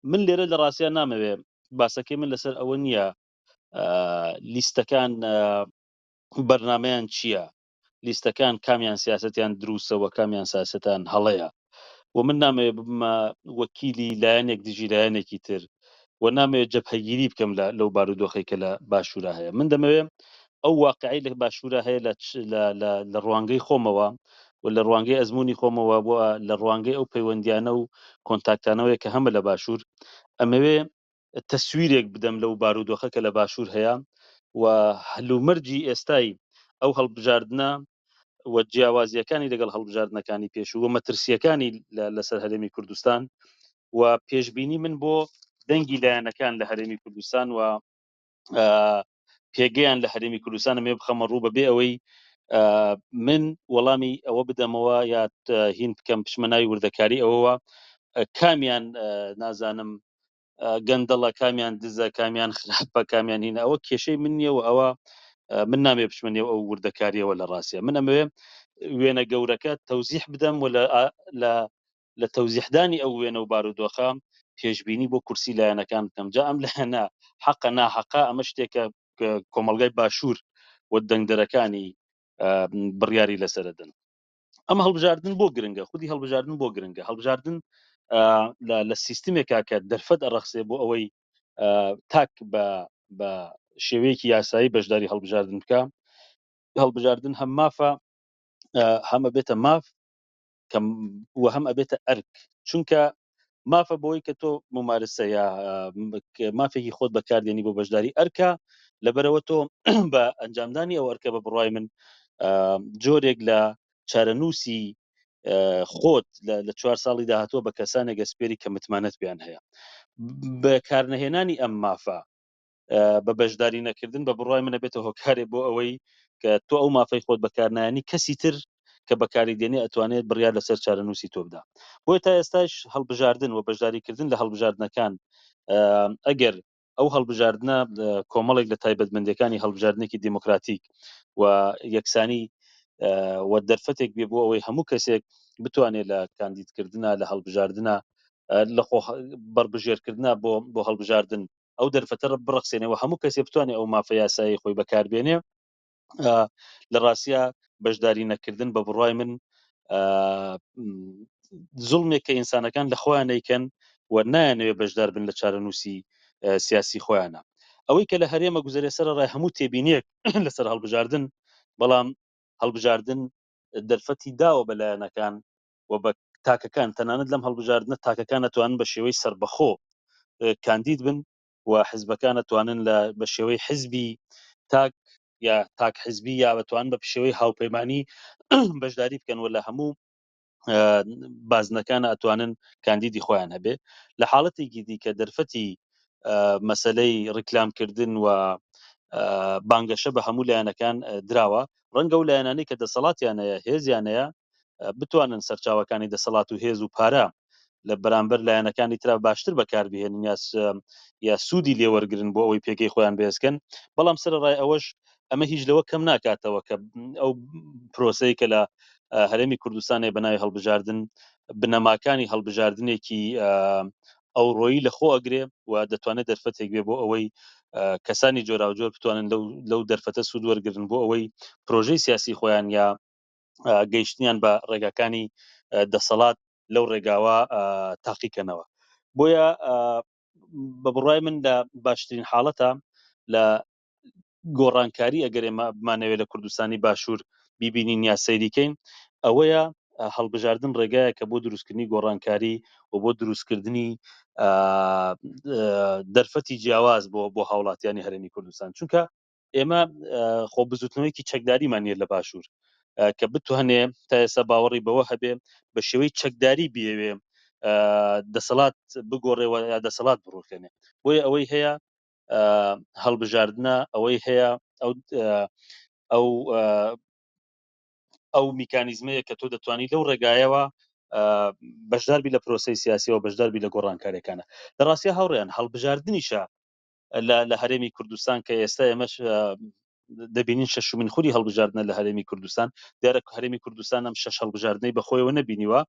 من لێرە لە ڕاستیان نامەوێ باسەکەی من لەسەر ئەوە نییە لیستەکان بەرنامەیان چییە، لیستەکان کامیان سیاسەتیان دروستەوە کامیان سیاسەتان هەڵەیە، و من نامەوێت ببمە وەکیلی لایەنێک دژی لایەنێکی تر، و نامەوێت جەبهەگیری بکەم لەو بارودۆخی کە لە باشوورە هەیە. من دەمەوێت ئەو واقعی لە باشوورە هەیە لە ڕوانگەی خۆمەوە و لە ڕوانگەی ئەزمموی خۆمەوە بۆ لە ڕوانگەی ئەو پەیوەندیانە و کۆنتاکتانەوەی کە هەمە لە باشوور ئەمەوێ تەسویرێک بدەم لەو بارودۆخە کە لە باشوور هەیە و هەلومەرجی ئێستای ئەو هەڵبژاردنە و جیاوازیەکانی لەگەڵ هەڵبژاردنەکانی پێشوو و مەترسیەکانی لەسەر هەرێمی کوردستان و پێشبینی من بۆ دەنگی لایەنەکان لە هەرێمی کوردستان و پێگەیان لە هەرێمی کوردستان ئەمێ بخەمە ڕوو بەبێ ئەوەی من وەڵامی ئەوە بدەمەوە یا هین بکەم پشمە ناوی وردەکاری ئەوەوە کامیان نازانم گەندەڵە کامیان دزە کامیان خراپە کامیان هینە ئەوە کێشەی من نییە و ئەوە من نامێ پشمنێ ئەو وردەکاریەوە لە ڕاستیە من ئەمەوێ وێنە گەورەکە تەوزیح بدەم و لە تەوزیحدانی ئەو وێنە و بارودۆخە پێشبینی بۆ کورسی لایەنەکان بکەم جا ئەم لایەنە حەقە ناحەقا ئەمە شتێکە کۆمەڵگای باشوور و دەنگدەرەکانی بڕیاری لەسەردن. ئەم هەڵبژاردن بۆ گرنگە خودی هەڵبژاردن بۆ گرنگە هەڵبژاردن لە سیستمێکا کە دەرفەت ئەڕەخسێ بۆ ئەوەی تاک بە شێوەیەکی یاسایی بەشداری هەڵبژاردن بکە هەڵبژاردن هەم مافە هەمە بێتە ماف و هەم ئەبێتە ئەرک چونکە مافە بۆی کە تۆ ممارسە یا مافێکی خۆت بەکاردێنی بۆ بەشداری ئەرکە لەبەرەوە تۆ بە ئەنجامدانی ئەو ئەرکە بە بڕای من جۆرێک لە چارەنووسی خۆت لە 4 ساڵی داهاتوە بە کەسانێک گەسپێری کە متمانەت بیان هەیە بە کارنەهێنانی ئەم مافە بە بەشداری نەکردن بە بڕای منە بێتە هۆکارێ بۆ ئەوەی کە تۆ ئەو مافەی خۆت بەکارنایانی کەسی تر کە بەکاری دێنێ ئەتوانێت بڕیار لەسەر چارەنووسی تۆ بدا بۆیە تا ئێستاش هەڵبژاردن و بەشداریکردن لە هەڵبژاردنەکان ئەگەر ئەو هەڵبژاردنە کۆمەڵێک لە تایبەتمەندەکانی هەڵبژاردنێکی دیموکراتیک و یەکسانی و دەرفەتێک بێ بۆ ئەوەی هەموو کەسێک بتوانێت لە کاندیدکردنە لە هەڵبژاردنە لە خۆ بەربژێرکردنا بۆ هەڵبژاردن ئەو دەرفەتە بڕخسێنەوە هەموو کەسێ بتوانێت ئەو مافە یاسایی خۆی بەکاربێنێ لە ڕاستیە بەشداری نەکردن بە بڕای من زوڵمێک کە ئینسانەکان لە خۆیان نەیکەن و نایانەوێ بەشدار بن لە چارەنووسی سیاسی خۆیانە ئەوەی کە لە هەرێمە گوزەرێ سەر ڕای هەموو تێبینیەک لەسەر هەڵبژاردن بەڵام هەڵبژاردن دەرفەتی داوە بەلایەنەکان و بە تاکەکان تەنانەت لەم هەڵبژاردنە تاکەکان ئەتوانن بە شێوەی سربەخۆ کاندید بن و حزبەکان ئەتوانن بە شێوەی حزبی تاک یا تاک حزبی یا بەتوان بە شێوەی هاوپەیمانی بەشداری بکەن و لە هەموو بازنەکان ئەتوانن کاندیدی خۆیان هەبێ لە حاڵەتێکی دیکە دەرفەتی مەسلەی ڕیکلامکردن و بانگەشە بە هەموو لایەنەکان دراوە ڕەنگە و لایەنانی کە دەسەڵاتیانەیە هێزیانەیە بتوانن سەرچاوەکانی دەسەڵات و هێز و پارە لە بەرامبەر لایەنەکانی ترا باشتر بەکاربهێنن یا سوودی لێوەرگرن بۆ ئەوەی پێگەی خۆیان بێزکەن بەڵام سەرڕای ئەوەش ئەمە هیچ لەوە کەم ناکاتەوە کە ئەو پرۆسەی کە لە هەرێمی کوردستانی بەناوی هەڵبژاردن بنەماکانی هەڵبژاردنێکی ئەوڕۆیی لە خۆ ئەگرێ و دەتوانێت دەرفەتێک بێ بۆ ئەوەی کەسانی جۆراوجۆر بتوانن لەو دەرفەتە سوود وەرگرن بۆ ئەوەی پرۆژەی سیاسی خۆیان یا گەیشتنیان بە ڕێگاکانی دەسەڵات لەو ڕێگاوە تاقیکەنەوە بۆیە بە بڕای من لە باشترین حاڵەتە لە گۆڕانکاری ئەگەر ئێمە بمانەوێت لە کوردستانی باشوور بیبینین یا سەیریکەین ئەوەیە هەڵبژاردن ڕێگایە کە بۆ دروستکردنی گۆڕانکاری و بۆ دروستکردنی دەرفەتی جیاواز بۆ هاوڵاتیانی هەرێمی کوردستان چونکە ئێمە خۆ بزوتنەوەیکی چەکداریمان نیە لە باشوور کە بتوانێ تا ئێستا باوەڕی بەوە هەبێ بە شێوەی چەکداری بێوێ دەسەڵات بگۆڕێەوە یا دەسەڵات بڕوخێنێ بۆیە ئەوەی هەیە هەڵبژاردنە ئەوەی هەیە ئەو میکانیزمەیە کە تۆ دەتوانانی لەو ڕێگایەوە بەشداربی لە پرۆسەی سیاسیەوە بەشداربی لە گۆڕانکاریەکانە لە ڕاستیە هاوڕێیان هەڵبژاردنیشە لە هەرێمی کوردستان کە ئێستا ئێمەش دەبینین شەشمین خوری هەڵبژاردنە لە هەرێمی کوردستان. دیارە هەرێمی کوردستان ئەم شەش هەڵبژاردنەی بەخۆیەوە نەبینیوە،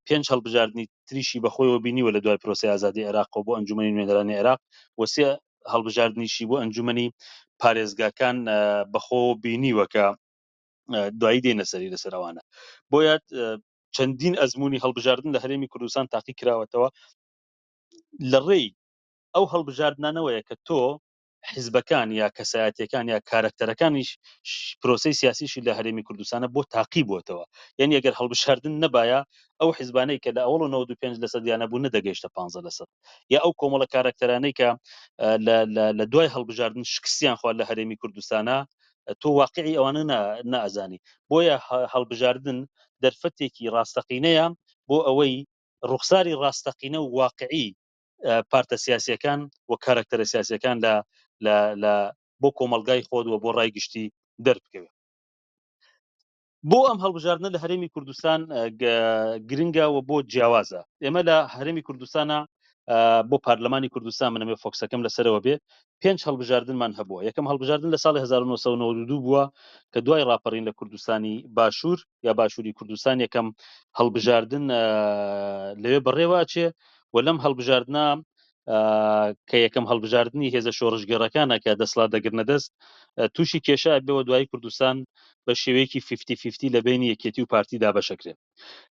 5 هەڵبژاردننی تریشی بەخۆیەوە بینیوە لە دوای پرۆسی ئازادی عێراق بۆ ئەنجومەنی نوێنەرانی عێراق، و سێ هەڵبژاردننیشی بۆ ئەنجومەنی پارێزگاکان بەخۆ بینیوە کە دوایی دێنە سەری لەسەرەوانە. بۆیە چەندین ئەزمموی هەڵبژاردن لە هەرێمی کوردستان تاقی کراوەتەوە لە ڕێی ئەو هەڵبژاردنانەوەیە کە تۆ حیزبەکان یا کەسایەتیەکان یا کارکتەرەکانیش پرۆسی سیاسیشی لە هەرێمی کوردستانە بۆ تاقی بووتەوە. یعنی ئەگەر هەڵبژاردن نەبایە ئەو حیزبانەی کە لە ئەوڵ 95% یانە بوو نەدەگەیشتە 15%، یا ئەو کۆمەڵە کارکتەرانەی کە لە دوای هەڵبژاردن شکستیان خوا لە هەرێمی کوردستانە تۆ واقعی ئەوانە نەئەزانی. بۆیە هەڵبژاردن دەرفەتێکی ڕاستەقینەیە بۆ ئەوەی ڕوخساری ڕاستەقینە و واقعی پارتە سیاسیەکان و کارکتەرە سیاسیەکان لە بۆ کۆمەلگای خۆت و بۆ ڕای گشتی دەربکەوێت. بۆ ئەم هەڵبژاردنە لە هەرێمی کوردستان گرنگە و بۆ جیاوازە. ئێمە لە هەرێمی کوردستانە بۆ پارلەمانی کوردستان منەمێ فۆکسەکەم لەسەرەوە بێ 5 هەڵبژاردنمان هەبووە. یەکەم هەڵبژاردن لە ساڵی 1992 بووە کە دوای ڕاپەڕین لە کوردستانی باشوور یا باشووری کوردستان یەکەم هەڵبژاردن لەوێ بەڕێواچێ، و لەم هەڵبژاردنە کە یەکەم هەڵبژاردننی هێزە شۆڕژگەڕەکانە کە دەسڵات دەگرنە دەست تووشی کێشە بێەوە دوای کوردستان بە شێوەیەکی 50-50 لە بینی یەکێتی و پارتیدا بەشەکرێت.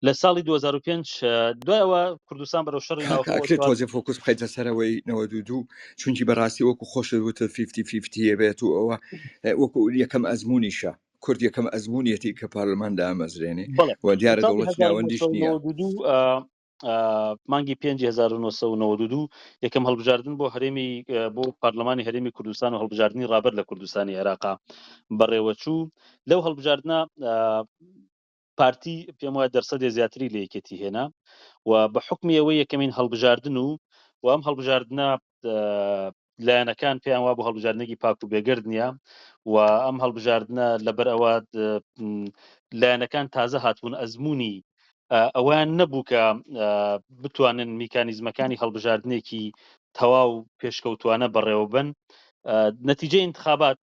لە ساڵی 2005 دوایەوە کوردستان بەرەو شەڕی ناوخۆ تۆزی فۆکوس بخەیتە سەرەوەی 92 چونکی بەڕاستی وەکو خۆشت وتە 50-50 بێت و ئەوە وەکو یەکەم ئەزممویشە کورد یەکەم ئەزممویەتی کە پارلەماندا ئەمەزرێنێ و دیارە دەوڵەت ناوەندیش نییە. مانگی 1992 یەکەم هەڵبژاردن بۆ هەرێمی بۆ پارلەمانی هەرێمی کوردستان و هەڵبژاردننی ڕابەر لە کوردستانی عێراقا بەڕێوەچوو. لەو هەڵبژاردنە پارتی پێم وایە دەرسەدێ زیاتری لە یەکێتی هێنا و بە حکمی ئەوەی یەکەمین هەڵبژاردن و ئەم هەڵبژاردنە لایەنەکان پێیان وا بۆ هەڵبژاردنێکی پاک و بێگرد نییە، و ئەم هەڵبژاردنە لەبەر ئەوە لایەنەکان تازە هاتبوون ئەزمموی ئەویان نەبوو کە بتوانن میکانیزمەکانی هەڵبژاردنێکی تەواو پێشکەوتوانە بەڕێوە بن. نەتیجەی انتخابات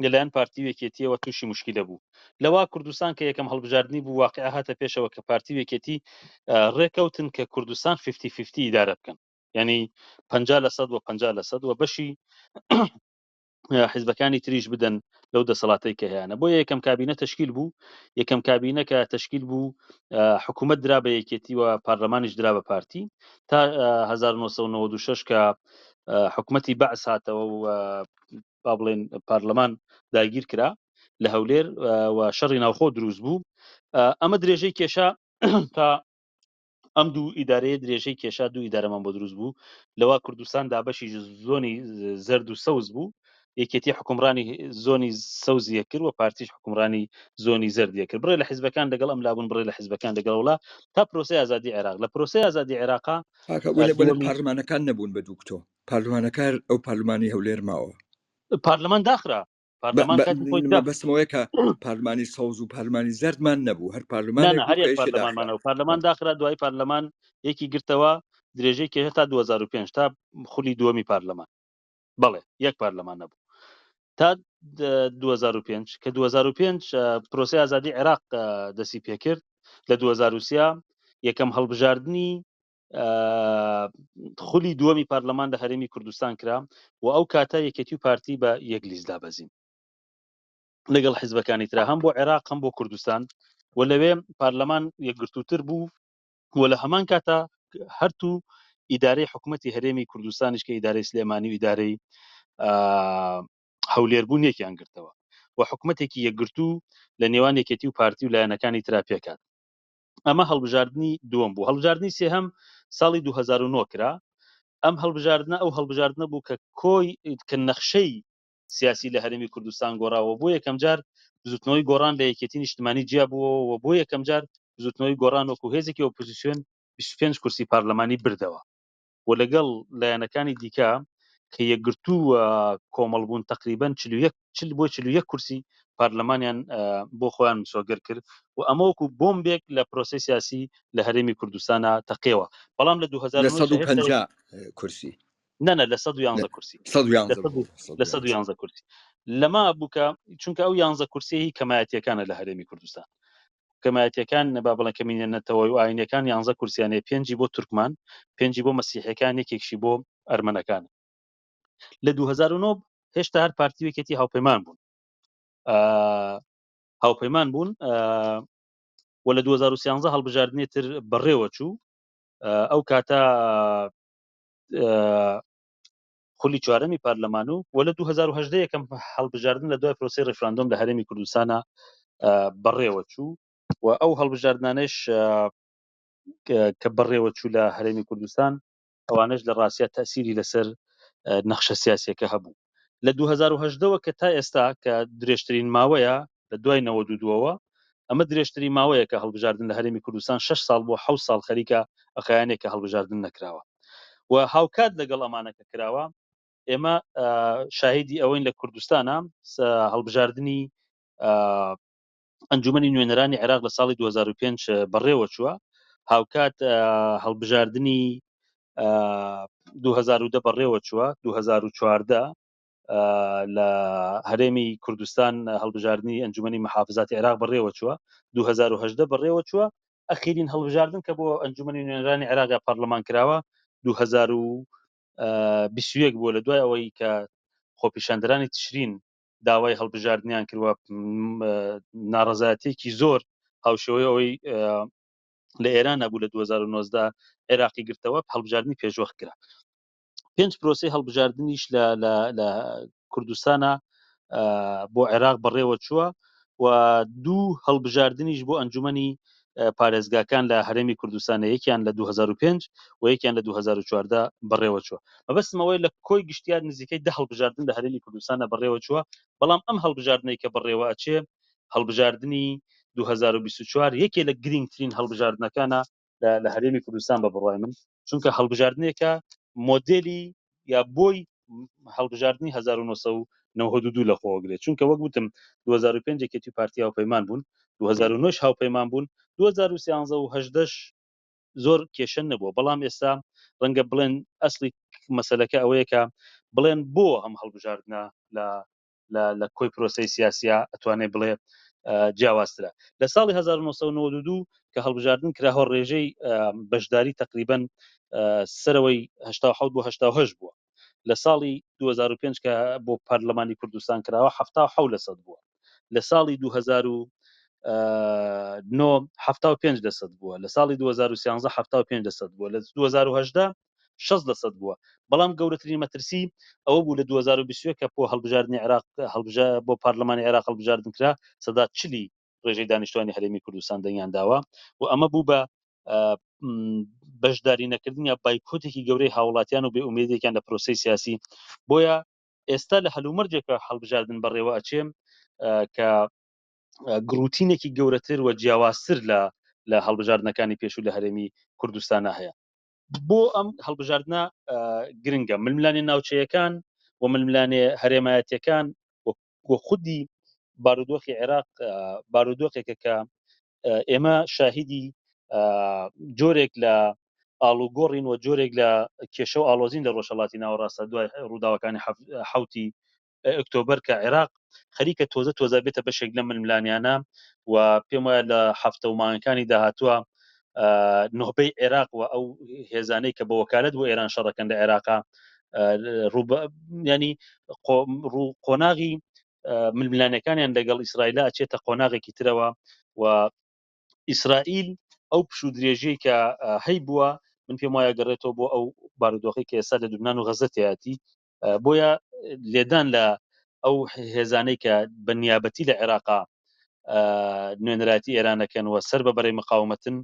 لەلایەن پارتی وێکێتیەوە تووشی مشکلە بوو. لەوا کوردستان کە یەکەم هەڵبژاردننی بوو واقعا هاتە پێشەوە کە پارتی وێکێتی ڕێکەوتن کە کوردستان 50-50 ئیدارە بکەن، ینی 50% و 50% و بەشی حیزبەکانی تریش بدەن لەو دەسەڵاتەی کە هەیەە. بۆ یەکەم کابینە تشکیل بوو، یەکەم کابینە کە تشکیل بوو حکوومەت درا بە یەکێتی و پارلەمانیش درا بە پارتی تا 1996 کە حکوومەتی بەعس هاتەوە و با بڵێن پارلەمان داگیر کرا لە هەولێر و شەڕی ناوخۆ دروست بوو. ئەمە درێژەی کێشا تا ئەم دوو ئیدارەیە درێژەی کێشا دوو ئیدارەمان بۆ دروست بوو. لەوا کوردستان دابەشی زۆنی زەرد و سەوز بوو، یەکێتی حکومڕانی زۆنی سەوزیە کرد و پارتیش حکومڕانی زۆنی زەردیە کرد. بڕێ لە حیزبەکان لەگەڵ ئەم لابوون، بڕێ لە حیزبەکان لەگەڵ تا پرۆسی ئازادی عێراق. لە پرۆسی ئازادی عێراقا پارلمانەکان نەبوون بە دووکتۆ، پارلمانەکان ئەو پارلمانی هەولێر ماوە، پارلەمان داخرا پارلەمان بەسمەوەی کە پارلمانی سەوز و پارلمانی زەردمان نەبوو، هەر پارلمانێک پارلەمانمانەوە پارلەمان داخرا. دوای پارلەمان یەکی گرتەوە درێژەی کێشە تا 2005 تا خولی دووەمی پارلەمان، بەڵێ یەک پارلەمان نەبوو تا 2005 کە 2005 پرۆسی ئازادی عێراق دەسی پێکرد. لە 2003 یەکەم هەڵبژاردننی خولی دووەمی پارلەمان لە هەرێمی کوردستان کرا و ئەو کاتە یەکێتی و پارتی بە یەک لیست دابەزین لەگەڵ حیزبەکانی ترا، هەم بۆ عێراق هەم بۆ کوردستان، و لەوێ پارلەمان یەکگرتووتر بوو. و لە هەمان کاتە هەرتوو ئیدارەی حکوومەتی هەرێمی کوردستانیش کە ئیدارەی سلێمانی و ئیدارەی هەولێربوون یەکیان گرتەوە و حکوومەتێکی یەکگرتوو لە نێوان یەکێتی و پارتی و لایەنەکانی ترا پێکات. ئەمە هەڵبژاردننی دووەم بوو. هەڵبژاردننی سێهەم ساڵی 2009 کرا. ئەم هەڵبژاردنە ئەو هەڵبژاردنە بوو کە کۆی کە نەخشەی سیاسی لە هەرێمی کوردستان گۆڕاوە. بۆ یەکەم جار بزوتنەوەی گۆڕان لە یەکێتی نیشتمانی جیا بووەوە، بۆ یەکەم جار بزوتنەوەی گۆڕان وەکو هێزێکی ئۆپۆزیسیۆن 25 کورسی پارلەمانی بردەوە و لەگەڵ لایەنەکانی دیکە کە یەکگرتوو کۆمەڵ بوون تقریبەن 41 کورسی پارلەمانیان بۆ خۆیان مسۆگەر کرد و ئەمە وەکو بۆمبێک لە پرۆسی سیاسی لە هەرێمی کوردستانە تەقیەوە. بەڵام لە 250 کورسی نە لە 111 کورسی لە 111 کورسی لەما بووکە چونکە ئەو 11 کورسی کەمایەتیەکانە لە هەرێمی کوردستان کەمایەتیەکان با بڵێن کەمینێنێتەوە و ئاینەکان 11 کورسیانێ 5 بۆ تورکمان 5 بۆ مەسیحەکان یەکێکشی بۆ ئەرمەنەکان لە 2009 هێشتا هەر پارتیوێکێتی هاوپەیمان بوون و لە 2013 هەڵبژاردنێتتر بەڕێوە چوو ئەو کاتە خولی چوارەمی پارلەمان و لە 2010 یەکەم هەڵبژاردن لە دوای پرۆسی ڕفراندۆم لە هەرێمی کوردستانە بەڕێوە چوو و ئەو هەڵبژاردنانش کە بەڕێوە چوو لە هەرێمی کوردستان ئەوانش لە ڕاستیە تەسیری لەسەر نەخشە سیاسیەکە هەبوو لە 2010ەوە کە تا ئێستا کە درێژترین ماوەیە لە دوای 92ەوە ئەمە درێژترین ماوەیە کە هەڵبژاردن لە هەرێمی کوردستان 6 ساڵ بۆ 7 ساڵ خەریکە ئەخایانێک کە هەڵبژاردن نەکراوە و هاوکات لەگەڵ ئەمانەکە کراوە ئێمە شاهدی ئەوەین لە کوردستانە هەڵبژاردننی ئەنجومەنی نوێنەرانی عێراق لە ساڵی 2005 بەڕێوە چووە هاوکات هەڵبژاردننی 2010 بەڕێوە چووە 2014 لە هەرێمی کوردستان هەڵبژاردننی ئەنجومەنی محافزاتی عێراق بەڕێوە چووە 2010 بەڕێوە چووە ئەخیرین هەڵبژاردن کە بۆ ئەنجومەنی نوێنەرانی عێراق پەرلەمان کراوە 2021 بووە لە دوای ئەوەی کە خۆپیشاندەرانی تشرین داوای هەڵبژاردنیان کردوە ناڕەزایەتێکی زۆر هاوشێوەی ئەوەی لە ئێران نەبوو لە 2019 عێراقی گرتەوە هەڵبژاردننی پێشوەخ کرا 5 پرۆسی هەڵبژاردننیش لە کوردستانە بۆ عێراق بەڕێوە چووە و 2 هەڵبژاردننیش بۆ ئەنجومەنی پارێزگاکان لە هەرێمی کوردستانە یەکیان لە 2005 و یەکیان لە 2014 بەڕێوە چووە مەبەستمەوەی لە کۆی گشتیار نزیکەی 10 هەڵبژاردن لە هەرێمی کوردستانە بەڕێوە چووە بەڵام ئەم هەڵبژاردنەی کە بەڕێوە ئەچێ هەڵبژاردننی 2024 یەکێ لە گرنگترین هەڵبژاردنەکانە لە هەرێمی کوردستان بە بڕوای من چونکە هەڵبژاردنێکە مۆدلی یا بۆی هەڵبژاردننی 1992 لە خۆگرێت چونکە وەک وتم 2005 یەکێتی پارتی هاوپەیمان بوون 2009 هاوپەیمان بوون 2013 و 18 زۆر کێشە نەبووە بەڵام ئێستا ڕەنگە بڵێن ئەسلی مەسەلەکە ئەوەیە کە بڵێن بۆ ئەم هەڵبژاردنە لە کۆی پرۆسی سیاسیە ئەتوانێت بڵێ جیاوازترە لە ساڵی 1992 کە هەڵبژاردن کراهۆ ڕێژەی بەشداری تقریبەن سەرەوەی 87 بۆ 88 بووە لە ساڵی 2005 کە بۆ پەرلەمانی کوردستان کراوە 77% بووە لە ساڵی 2009 75% بووە لە ساڵی 2013 75% بووە لە 2018 60% بووە بەڵام گەورەترین مەترسی ئەوە بوو لە 2021 کە بۆ هەڵبژاردننی عێراق بۆ پارلەمانی عێراق هەڵبژاردن کرا سەدا 40 ڕێژەی دانیشتوانی هەرێمی کوردستان دەنگیان داوە و ئەمە بوو بە بەشداری نەکردن یا بایکۆتێکی گەورەی هاوڵاتیان و بێ ئومێدێکیان لە پرۆسی سیاسی بۆیە ئێستا لە هەلومەرجێکە هەڵبژاردن بەڕێوە ئەچێم کە گروتینێکی گەورەتر و جیاوازتر لە هەڵبژاردنەکانی پێشوو لە هەرێمی کوردستانە هەیە بۆ ئەم هەڵبژاردنە گرنگە ململانێ ناوچەیەکان و ململانێ هەرێمایەتیەکان و خودی بارودۆخی عێراق بارودۆخێکە کە ئێمە شاهیدی جۆرێک لە ئاڵوگۆڕین و جۆرێک لە کێشە و ئاڵۆزین لە ڕۆژهەڵاتی ناوەڕاستە دوای ڕووداوەکانی حوتی ئۆکتۆبەر کە عێراق خەریکە تۆزە بێتە بەشێک لە ململانیانە و پێم وایە لە هەفتە و مانگەکانی داهاتووە نۆبەی عێراق و ئەو هێزانەی کە بە وەکالەت بۆ ئێران شەڕەکەن لە عێراقا ینی قۆناغی ململانەکانیان لەگەڵ ئیسرائیلە ئەچێتە قۆناغێکی ترەوە و ئیسرائیل ئەو پشو درێژەی کە هەی بووە من پێم وایە گەڕێتەوە بۆ ئەو بارودۆخی کە ئێستا لە لوبنان و غەزەتیاتی بۆیە لێدان لە ئەو هێزانەی کە بەنیابەتی لە عێراقا نوێنەراتی ئێرانەکەن و سەر بە بەرەی مقاومەتن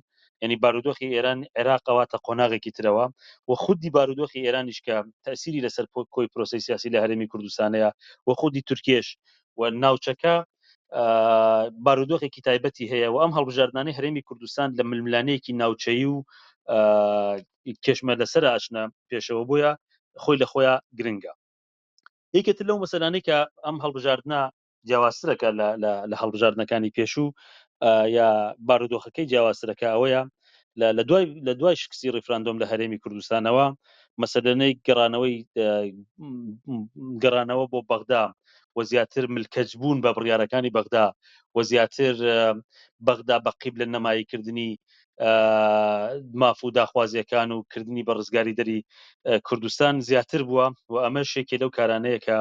ینی بارودۆخی ئێران عێراقەواتە قۆناغێکی ترەوە و خودی بارودۆخی ئێرانیش کە تەسیری لەسەر کۆی پرۆسی سیاسی لە هەرێمی کوردستانەیە و خودی تورکێش و ناوچەکە بارودۆخێکی تایبەتی هەیە و ئەم هەڵبژاردنانەی هەرێمی کوردستان لە ململانەیەکی ناوچەیی و کێشمە لەسەر ئاشنا پێشەوە بۆیە خۆی لە خۆیان گرنگە یەکێتر لەو مەسەلانەی کە ئەم هەڵبژاردنە جیاوازترەکە لە هەڵبژاردنەکانی پێشوو یا بارودۆخەکەی جیاوازترەکە ئەوەیە لە دوای شکستی ڕفراندۆم لە هەرێمی کوردستانەوە مەسەلەنەی گەڕانەوە بۆ بەغدا و زیاتر ملکەجبوون بە بڕیارەکانی بەغدا و زیاتر بەغدا بە قیبلە نەماییکردنی ماف و داخوازیەکان و کردنی بە ڕزگاری دەری کوردستان زیاتر بووە و ئەمە شێکی لەو کارانەیە کە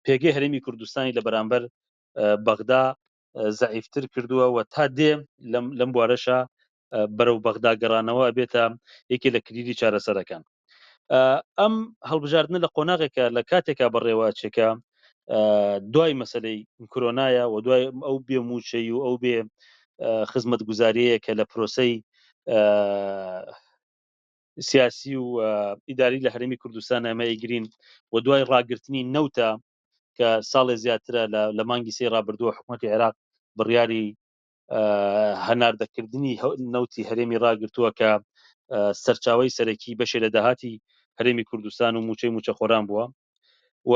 پێگەی هەرێمی کوردستانی لە بەرامبەر بەغدا زەعیفتر کردووە و تا دێ لەم بوارەشە بەرەو بەغدا گەڕانەوە بێتە یەکێ لە کلیلی چارەسەرەکان. ئەم هەڵبژاردنە لە قۆناغێکە لە کاتێکا بەڕێوە چێکە دوای مەسلەی کۆرۆنایە و دوای ئەو بێ موچەی و ئەو بێ خزمەت گوزاریەیە کە لە پرۆسەی سیاسی و ئیداری لە هەرێمی کوردستان ئەمەی گرین و دوای ڕاگررتنی نەوتە کە ساڵێ زیاترە لە مانگی سێ ڕابردووە حکوومەتی عێراق بڕیاری هەناردەکردنی نەوتی هەرێمی ڕاگرتووە کە سەرچاوی سەرەکی بەشێ لە داهاتی هەرێمی کوردستان و موچەی موچە خۆران بووە و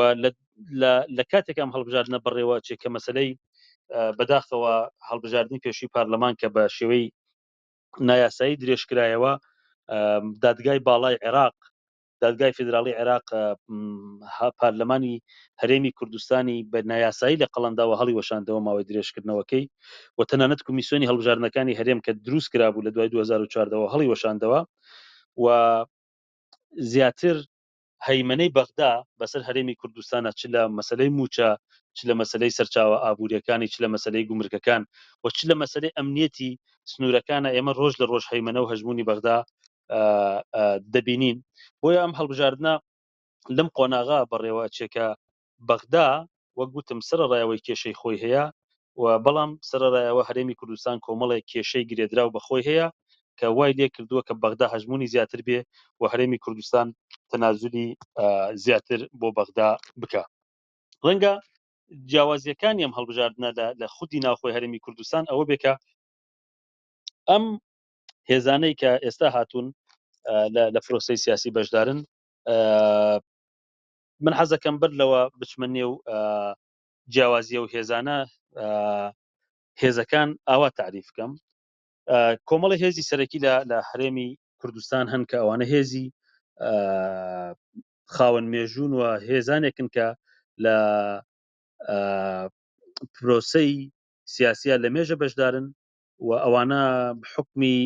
لە کاتێک ئەم هەڵبژاردنە بڕێوە چێکە مەسلەی بەداخەوە هەڵبژاردننی پێشووی پارلەمان کە بە شێوەی نایاسایی درێژکرایەوە دادگای باڵای عێراق دادگای فیدراڵی عێراق پارلەمانی هەرێمی کوردستانی بە نایاسایی لە قەڵەنداوە هەڵی وەشاندەوە ماوەی درێژکردنەوەکەی و تەنانەت کمیسیۆنی هەڵبژاردنەکانی هەرێم کە دروست کرابوو لە دوای 2014 هەڵی وەشاندەوە و زیاتر هەیمنەی بەغدا بەسەر هەرێمی کوردستانە چ لە مەسلەی موچە چ لە مەسلەی سەرچاوە ئابوووریەکانی چ لە مەسلەی گومرگەکان و چ لە مەسلەی ئەمنیەتی سنوورەکانە ئێمە ڕۆژ لە ڕۆژ هەیمنە و هەژمونی بەغدا دەبینین. بۆیە ئەم هەڵبژاردنە لەم قۆناغا بەڕێوە چێکە بەغدا وەک گوتم سەرڕایەوەی کێشەی خۆی هەیە و بەڵام سەرڕایەوە هەرێمی کوردستان کۆمەڵێک کێشەی گرێدراو بەخۆی هەیە کە وای لێ کردووە کە بەغدا هەژمونی زیاتر بێ و هەرێمی کوردستان تەنازولی زیاتر بۆ بەغدا بکە. ڕەنگە جیاوازیەکانی ئەم هەڵبژاردنە لە خودی ناوخۆی هەرێمی کوردستان ئەوە بێکە ئەم هێزانەی کە ئێستا هاتوون لە فرۆسەی سیاسی بەشدارن من حەزەکەم بەر لەوە بچمە نێو جیاوازیە و هێزانە هێزەکان ئاوا تعریف بکەم. کۆمەڵی هێزی سەرەکی لە هەرێمی کوردستان هەن کە ئەوانە هێزی خاوەن مێژوون و هێزانێکن کە لە پرۆسەی سیاسیە لە مێژە بەشدارن و ئەوانە حکمی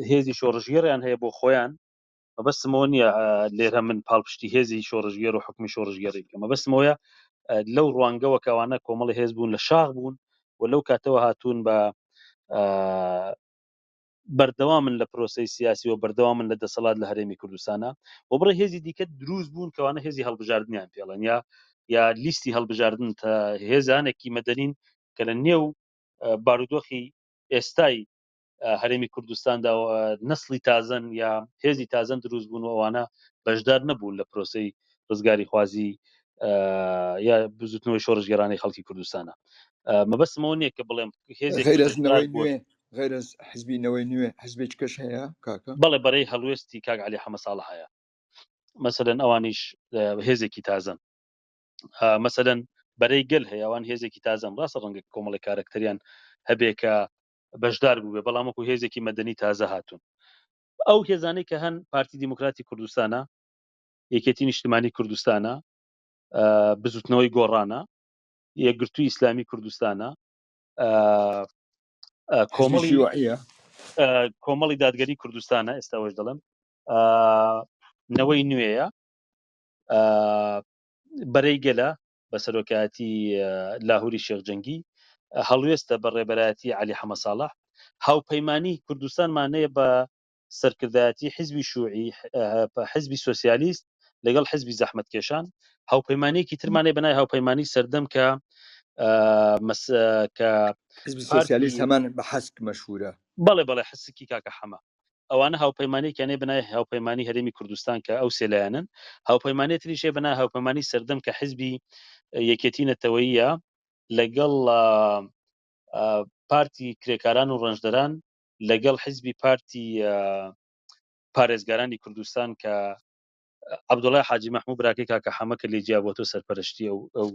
هێزی شۆڕژگەڕیان هەیە بۆ خۆیان مەبەستمەوە نییە لێرە من پاڵپشتی هێزی شۆڕژگەر و حکمی شۆڕژگەڕی بکەم مەبەستمەوەیە لەو ڕوانگەوە کەوانە کۆمەڵی هێز بوون لە شاخ بوون و لەو کاتەوە هاتوون بە بەردەوامن لە پرۆسەی سیاسی و بەردەوامن لە دەسەڵات لە هەرێمی کوردستانە و بڕێ هێزی دیکە دروست بوون کەوانە هێزی هەڵبژاردنیان پێڵەن یا لیستی هەڵبژاردن تا هێزانێکی مەدەنین کە لە نێو بارودۆخی ئێستای هەرێمی کوردستاندا نسلی تازن یا هێزی تازن دروست بوون و ئەوانە بەشدار نەبوون لە پرۆسەی ڕزگاری خوازی یا بزوتنەوەی شۆڕژگەرانی خەڵکی کوردستانە. مەبەستمەوە نییە کە بڵێم غیرەزنەوەی نوێ غیرەز حزبینەوەی نوێ حزبێک کەش هەیە کاکە بەڵێ بەرەی هەڵوێستی کاک عەلی حەمە ساڵح هەیە مەسەلەن ئەوانیش هێزێکی تازن مەسەلەن بەرەی گەل هەیە ئەوان هێزێکی تازن ڕاستە ڕەنگە کۆمەڵی کارکتەریان هەبێ کە بەشدار بووێ بەڵام وەکو هێزێکی مەدەنی تازە هاتوون. ئەو هێزانەی کە هەن پارتی دیموکراتی کوردستانە یەکێتی نیشتمانی کوردستانە بزوتنەوەی گۆڕانە یەکگرتووی ئیسلامی کوردستانە کۆمەڵی دادگەری کوردستانە ئێستا وەش دەڵم نەوەی نوێیە بەرەی گەلە بە سەرۆکایەتی لاهوری شێخجەنگی هەڵوێستە بە ڕێبەرایەتی عەلی حەمە ساڵح هاوپەیمانی کوردستانمانەیە بە سەرکردایەتی حیزبی شووعی حیزبی سۆسیالیست لەگەڵ حیزبی زەحمەتکێشان هاوپەیمانیەکی ترمانێ بەنای هاوپەیمانی سەردەم کە حزبی سۆسیالیست هەمان بە حەسک مەشهورە بەڵێ حسکی کاکە حەمە ئەوانە هاوپەیمانێکیانێ بنای هاوپەیمانی هەرێمی کوردستان کە ئەو سێلایەنن هاوپەیمانێتریشێ بنا هاوپەیمانی سەردەم کە حیزبی یەکێتی نەتەوەییە لەگەڵ پارتی کرێکاران و ڕەنجدەران لەگەڵ حیزبی پارتی پارێزگارانی کوردستان کە عەبدوڵای حاجی مەحموود براکەی کاکە حەمە کە لێ جیابۆتۆ سەرپەرشتی ئەو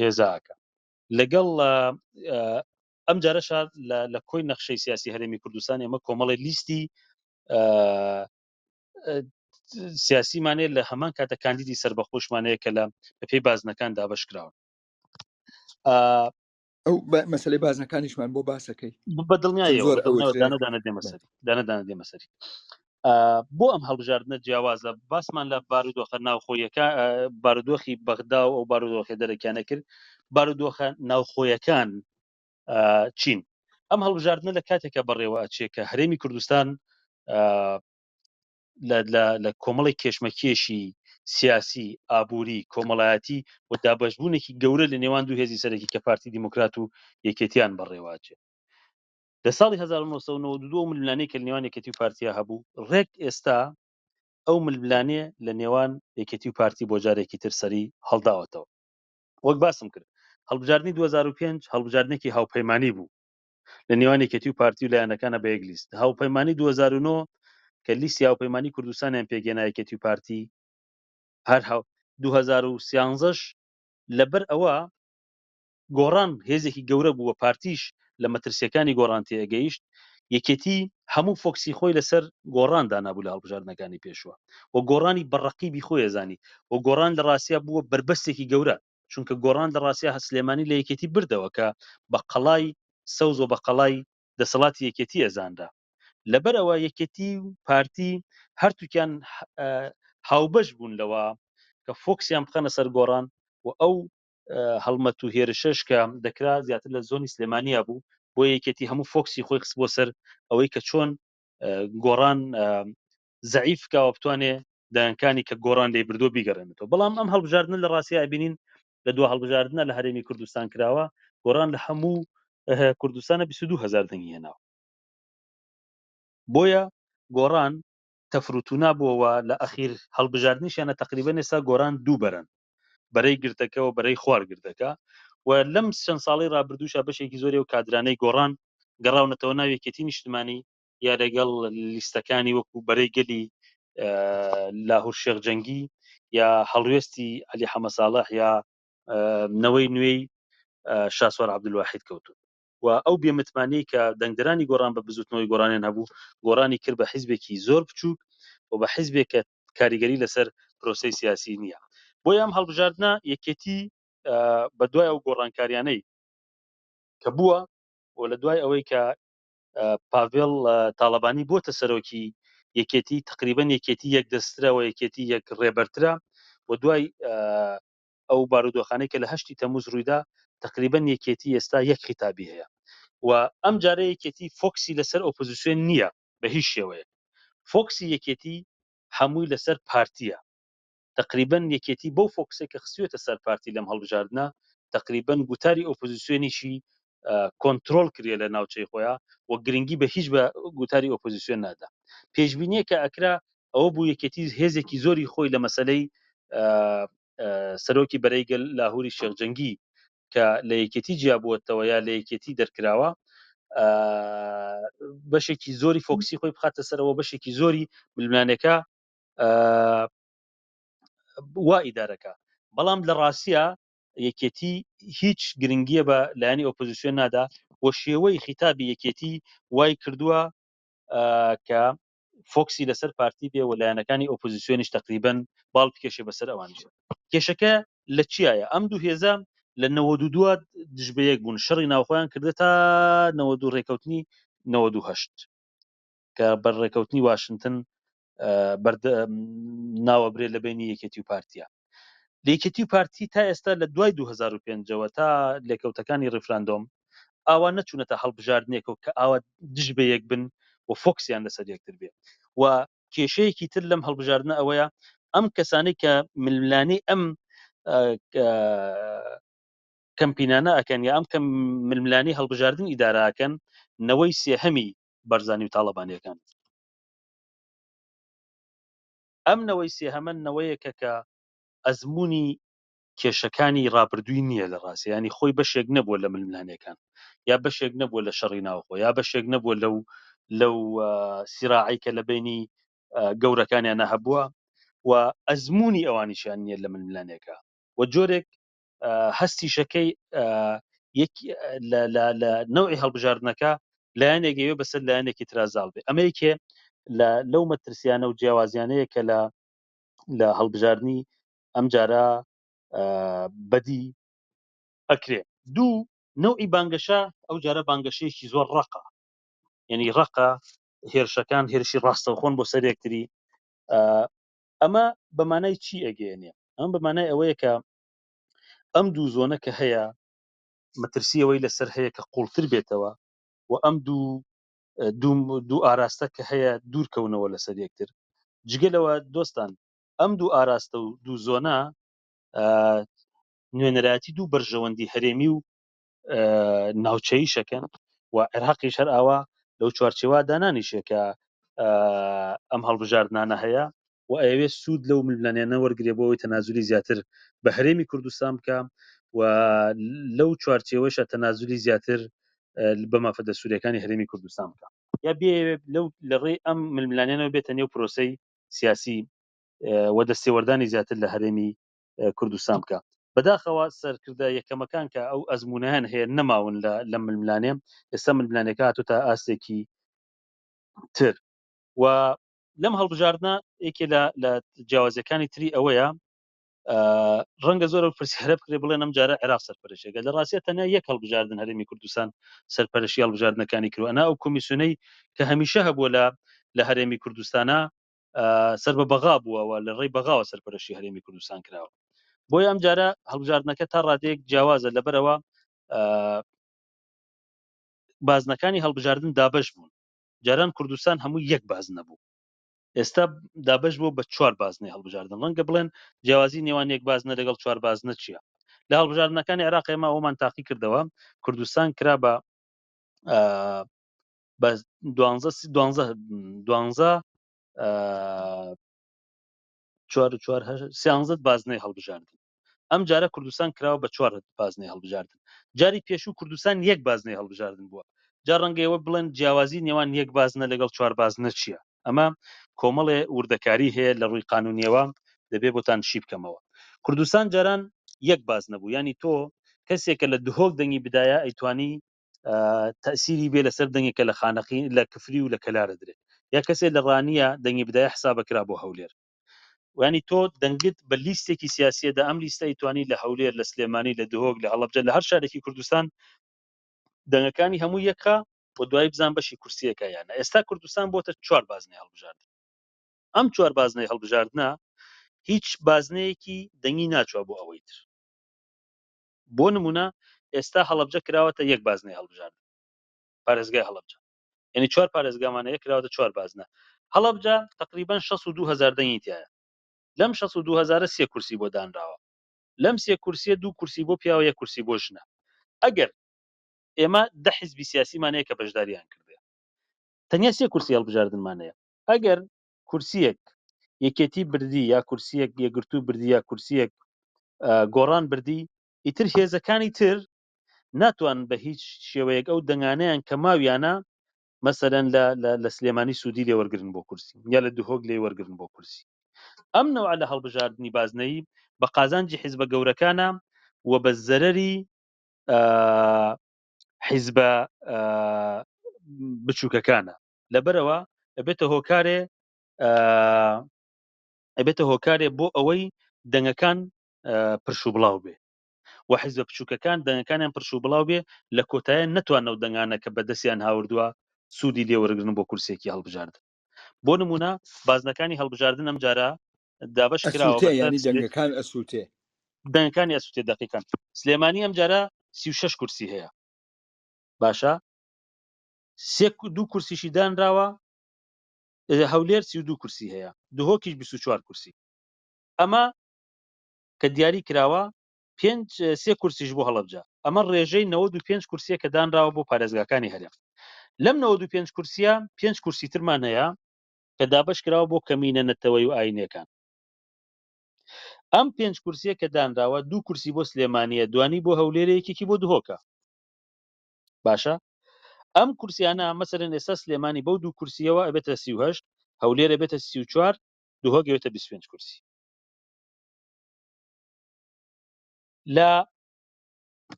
هێزاکە لەگەڵ ئەم جارەشا لە کۆی نەخشەی سیاسی هەرێمی کوردستان ئێمە کۆمەڵی لیستی سیاسیمانێ لە هەمان کاتە کاندیدی سربەخۆشمانەیە کە لە پێی بازنەکان دابەشکراون. ئەو مەسلەی بازنەکانیشمان بۆ باسەکەی بە چون دڵنیایەوە زۆر ئەوترێ دانەدانە دێمەسەری بۆ ئەم هەڵبژاردنە جیاوازە باسمان لە بارودۆخە ناوخۆیەکە بارودۆخی بەغدا و ئەو بارودۆخی دەرەکیانە کرد بارودۆخە ناوخۆیەکان چین. ئەم هەڵبژاردنە لە کاتێکە بەڕێوە ئەچێ کە هەرێمی کوردستان لە کۆمەڵی کێشمەکێشی سیاسی ئابووری کۆمەڵایەتی و دابەشبوونێکی گەورە لە نێوان دوو هێزی سەرەکی کە پارتی دیموکرات و یەکێتیان بەڕێواچێت. لە ساڵی 1992 ململانەی کە لە نێوان یەکێتی و پارتیا هەبوو ڕێک ئێستا ئەو ململانێ لە نێوان یەکێتی و پارتی بۆ جارێکی تر سەری هەڵداوەتەوە. وەک باسم کرد هەڵبژاردننی 2005 هەڵبژاردنێکی هاوپەیمانی بوو لە نێوان یەکێتی و پارتی و لایەنەکانە بە یەک لیست. هاوپەیمانی 2009 کە لیستی هاوپەیمانی کوردستانیان پێگەێنا یەکێتی و پارتی هەر 2013ش لەبەر ئەوە گۆڕان هێزێکی گەورە بووە پارتیش لە مەترسیەکانی گۆڕان تێگەیشت یەکێتی هەموو فۆکسی خۆی لەسەر گۆڕان دانابوو لە هەڵبژاردنەکانی پێشوە و گۆڕانی بەڕەقیبی خۆی ئەزانی و گۆڕان لە ڕاستیا بووە بربەستێکی گەورە چونکە گۆڕان لە ڕاستیا هەسلێمانی لە یەکێتی بردەوە کە بە قەڵای سەوز و بە قەڵای دەسەڵاتی یەکێتی ئەزاندا. لەبەرەوە یەکێتی و پارتی هەرتووکیان هاوبەش بوون لەوە کە فۆکسیان بخەنە سەر گۆڕان و ئەو هەڵمەت و هێرشش کە دەکرا زیاتر لە زۆنی سلێمانیا بوو بۆ یەکێتی هەموو فۆکسی خۆی خست بۆ سەر ئەوەی کە چۆن گۆڕان زەعیف کاوە بتوانێ دایانکانی کە گۆڕان لێ بردۆ بیگەڕێنێتەوە. بەڵام ئەم هەڵبژاردنە لە ڕاستیە بینین لە دو هەڵبژاردنە لە هەرێمی کوردستان کراوە گۆڕان لە هەموو کوردستانە 22,000 دەنگی هێناوە. بۆیە گۆڕان تەفروتونا بووەوە لە ئەخیر هەڵبژاردنیشیانە تقریبەن ئێستا گۆڕان دوو بەرن بەرەی گردەکەەوە بەرەی خوار گردەکە و لەم چەند ساڵی ڕابردووشە بەشێکی زۆری و کادرانەی گۆڕان گەڕاونەتەوە ناو یەکێتی نیشتمانی یا لەگەڵ لیستەکانی وەکو بەرەی گەلی لاهور شێخ جەنگی یا هەڵوێستی عەلی حەمە ساڵح یا نەوەی نوێی شاسوار عەبدولواحید کەوتون و ئەو بێمتمانی کە دەنگدەرانی گۆڕان بە بزوتنەوەی گۆڕانیان هەبوو گۆڕانی کرد بە حیزبێکی زۆر بچووک و بە حیزبێک کە کاریگەری لەسەر پرۆسەی سیاسی نییە. بۆیە ئەم هەڵبژاردنە یەکێتی بە دوای ئەو گۆڕانکاریانەی کە بووە و لە دوای ئەوەی کە پاڤێڵ تاڵەبانی بۆتە سەرۆکی یەکێتی تقریبەن یەکێتی یەک دەسترە و یەکێتی یەک ڕێبەرترە و دوای ئەو بارودۆخانەی کە لە 8 تەمووز ڕوویدا تقریبەن یەکێتی ئێستا یەک خیتابی هەیە و ئەم جارە یەکێتی فۆکسی لەسەر ئۆپۆزیسیۆن نییە بە هیچ شێوەیە. فۆکسی یەکێتی هەمووی لەسەر پارتیە. تقریبەن یەکێتی بەو فۆکسێک کە خستوێتە سەر پارتی لەم هەڵبژاردنە تقریبەن گوتاری ئۆپۆزیسیۆنیشی کۆنتترۆل کردێ لە ناوچەی خۆیان و گرنگی بە هیچ بە گوتاری ئۆپۆزیسیۆن نادا. پێشبینیە کە ئەکرا ئەوە بوو یەکێتی هێزێکی زۆری خۆی لە مەسلەی سەرۆکی بەرەیگەل لاهوری شێخ جەنگی کە لە یەکێتی جیابووەتەوە یا لە یەکێتی دەرکراوە بەشێکی زۆری فۆکسی خۆی بخاتە سەرەوە بەشێکی زۆری ململانەکە وا ئیدارەکە. بەڵام لە ڕاستیە یەکێتی هیچ گرنگیە بە لایەنی ئۆپۆزیسیۆن نادا و شێوەی خیتابی یەکێتی وای کردووە کە فۆکسی لەسەر پارتی بێ و لایەنەکانی ئۆپۆزیسیۆنیش تقریبەن باڵ بکێشێ بەسەر ئەوانیش. کێشەکە لە چیایە؟ ئەم دوو هێزە لە 92 دژبەیەک بوون شەڕی ناوخۆیان کردە تا 92 ڕێکەوتنی 98 کە بەڕێکەوتنی واشنگتن ناوەبرێت لە بینی یەکێتی و پارتیە. لە یەکێتی و پارتی تا ئێستا لە دوای 2005ەوە تا لێکەوتەکانی ڕیفراندۆم ئاوا نەچوونەتە هەڵبژاردنێکەوە کە ئاوا دژ بە یەک بن و فۆکسیان لەسەر یەکتر بێت و کێشەیەکی تر لەم هەڵبژاردنە ئەوەیە ئەم کەسانەی کە ململانەی ئەم کەمپینانە ئەکەن یا ئەم کەم ململانی هەڵبژاردن ئیداراکەن نەوەی سێهەمی بەرزانی و تاڵەبانیەکان. ئەم نەوەی سێهەمە نەوەیەکە کە ئەزمموی کێشەکانی ڕابردووی نییە لە ڕاستی ینی خۆی بەشێک نەبووە لە ململانەکان یا بەشێک نەبووە لە شەڕی ناوخۆ یا بەشێک نەبووە لەو سیراعی کە لە بینی گەورەکانیان هەبووە و ئەزمموی ئەوانیشیان نییە لە ململانێکە و جۆرێک هەستی شەکەی لە نەوعی هەڵبژاردنەکە لایەنێکەوە بەسەر لایەنێکی ترازاڵ بێ. ئەمریکێ لەو مەترسیانە و جیاوازیانەیە کە لە هەڵبژاردننی ئەم جارە بەدی ئەکرێ. دوو نەوعی بانگەشە ئەو جارە بانگەشەیەکی زۆر ڕقە، یعنی ڕقە هێرشەکان هێرشی ڕاستەوخۆن بۆ سەر یەکتری. ئەمە بەمانای چی ئەگەێنێ؟ ئەم بەمانای ئەوەیە کە ئەم دوو زۆنە کە هەیە مەترسیەوەی لەسەر هەیە کە قوڵتر بێتەوە و ئەم دوو ئاراستە کە هەیە دوورکەونەوە لەسەر یەکتر. جگەلەوە دۆستان ئەم دوو ئاراستە و دوو زۆنە نوێنەرایەتی دوو بەرژەوەندی هەرێمی و ناوچەیی شەکەن و عێراقیش هەر ئاوا لەو چوارچێوە دانانیشێ کە ئەم هەڵبژاردنانە هەیە و ئەوێ سوود لەو ململانیانە وەرگێ بۆەوەی تەنازولی زیاتر بە هەرێمی کوردستان بکە و لەو چوارچێوەشە تەنازولی زیاتر بە مافەدە سوورەکانی هەرێمی کوردستان بکە، یا بێ لەو لەڕێی ئەم ململانیانەوە بێتە نێو پرۆسەی سیاسی و دەستێوەردانی زیاتر لە هەرێمی کوردستان بکە. بەداخەوە سەرکردە یەکەمەکان کە ئەو ئەزمونیان هەیە نەماون لە ململانێ، ئێستا ململانەکە هاتوتە ئاستێکی تر و لەم هەڵبژاردنە یەکێ لە جیاوازیەکانی تری ئەوەیە ڕەنگە زۆر پرسیارە بکرێ بڵێن ئەم جارە عێراق سەرپەرشتێکە، لە ڕاستیە تەنیا یەک هەڵبژاردن هەرێمی کوردستان سەرپەرشتی هەڵبژاردنەکانی کردووە، ئەنا ئەو کۆمیسیۆنەی کە هەمیشە هەبووە لە هەرێمی کوردستانە سەر بە بەغا بووەوە لە ڕێی بەغاوە سەرپەرشتی هەرێمی کوردستان کراوە. بۆی ئەم جارە هەڵبژاردنەکە تا ڕادەیەک جیاوازە، لەبەرەوە بازنەکانی هەڵبژاردن دابەش بوون. جاران کوردستان هەموو یەک بازنە بوو، ئێستا دابش بۆ بە 4 بازنەی هەڵبژاردن. ڕەنگە بڵێن جیاوازی نێوان یەک بازنە لەگەڵ 4 بازنە چییە؟ لە هەڵبژاردنەکانی عێراق ئێمە ئەومان تاقی کردەوە کوردستان کرا بە 13 بازنەی هەڵبژاردن. ئەم جارە کوردستان کراوە بە 4 بازنەی هەڵبژاردن. جاری پێشوو کوردستان یەک بازنەی هەڵبژاردن بووە. جا ڕەنگەیەوە بڵێن جیاوازی نێوان یەک بازنە لەگەڵ 4 بازنە چییە؟ ئەمە کۆمەڵێ وردەکاری هەیە لە ڕووی قانونیەوە، دەبێ بۆتان شی بکەمەوە. کوردستان جاران یەک بازنە بوو، ینی تۆ کەسێکە لە دهۆک دەنگی بدایە ئەیتوانی تەسیری بێ لەسەر دەنگێکە لە خانەقی لە کفری و لە کەلارە درێت، یا کەسێک لە ڕانیە دەنگی بدایە حسابەکرا بۆ هەولێر. وانی تۆ دەنگت بە لیستێکی سیاسیەدا ئەم لیستە ئەیتوانی لە هەولێر، لە سلێمانی، لە دهۆک، لە هەڵەبجە، لە هەر شارێکی کوردستان دەنگەکانی هەموو یەکە بۆ دوای بزان بەشی کورسیەکە یانە. ئێستا کوردستان بۆتە 4 بازنەی هەڵبژاردن. ئەم 4 بازنەی هەڵبژاردنە هیچ بازنەیەکی دەنگی ناچوە بۆ ئەوەی تر. بۆ نمونە ئێستا هەڵەبجە کراوەتە یەک بازنەی هەڵبژاردن، پارێزگای هەڵەبجە، یعنی 4 پارێزگامانەیە کراوەتە 4 بازنە. هەڵەبجە تقریبان 62,000 دەنگی تایە، لەم 62,000 3 کورسی بۆ دانراوە، لەم 3 کورسیە 2 کورسی بۆ پیاوە، 1 کورسی بۆ ژنە. ئەگەر ئێمە 10 حیزبی سیاسیمانەیە کە بەشداریان کردێ، تەنیا 3 کورسی هەڵبژاردنمانەیە. ئەگەر کورسیەک یەکێتی بردی، یا کورسیەک یەکگرتو بردی، یا کورسیەک گۆڕان بردی، ئیتر هێزەکانی تر ناتوان بە هیچ شێوەیەک ئەو دەنگانەیان کە ماویانە مەسەرەن لە سلێمانی سوودی لێ وەرگن بۆ کورسی، یا لە دهۆک لێ وەرگن بۆ کورسی. ئەم نەوع لە هەڵبژاردننی بازنەی بە قازانجی حیزبە گەورەکانە و بە زەرەری حیزبە بچووکەکانە. لەبەرەوە ئەبێتە هۆکارێ بۆ ئەوەی دەنگەکان پرشو بڵاو بێ و حیزبە بچووکەکان دەنگەکانیان پرشو بڵاو بێ، لە کۆتایە نەتوانەوە دەنگانە کە بەدەستیان هاوردووە سوودی لێوەرگن بۆ کورسێکی هەڵبژاردن. بۆ نمونە بازنەکانی هەڵبژاردن ئەم جارە دابش کراوە ئەسووتێ، بەسەر ینی دەنگەکان ئەسووتێ، دەنگەکانی ئەسووتێ. دقیقاً سلێمانی ئەم جارە 36 کورسی هەیە، باشە 2 کورسیشی دانراوە، هەولێر 32 کورسی هەیە، دهۆکیش 24 کورسی. ئەمە کە دیاری کراوە 3 کورسیش بۆ هەڵەبجە. ئەمە ڕێژەی 95 کورسیە کە دانراوە بۆ پارێزگاکانی هەرێم. لەم 95 کورسیە 5 کورسی ترمان هەیە کە دابش کراوە بۆ کەمینە نەتەوەی و ئاینەکان. ئەم 5 کورسیە کە دانراوە 2 کورسی بۆ سلێمانیە، دوانی بۆ هەولێرە، یەکێکی بۆ دهۆکە. باشە ئەم کورسیانە مەسەرەن ئێستا سلێمانی بەو 2 کورسیەوە ئەبێتە 38، هەولێرە بێتە 34، دهۆک بێتە 25 کورسی.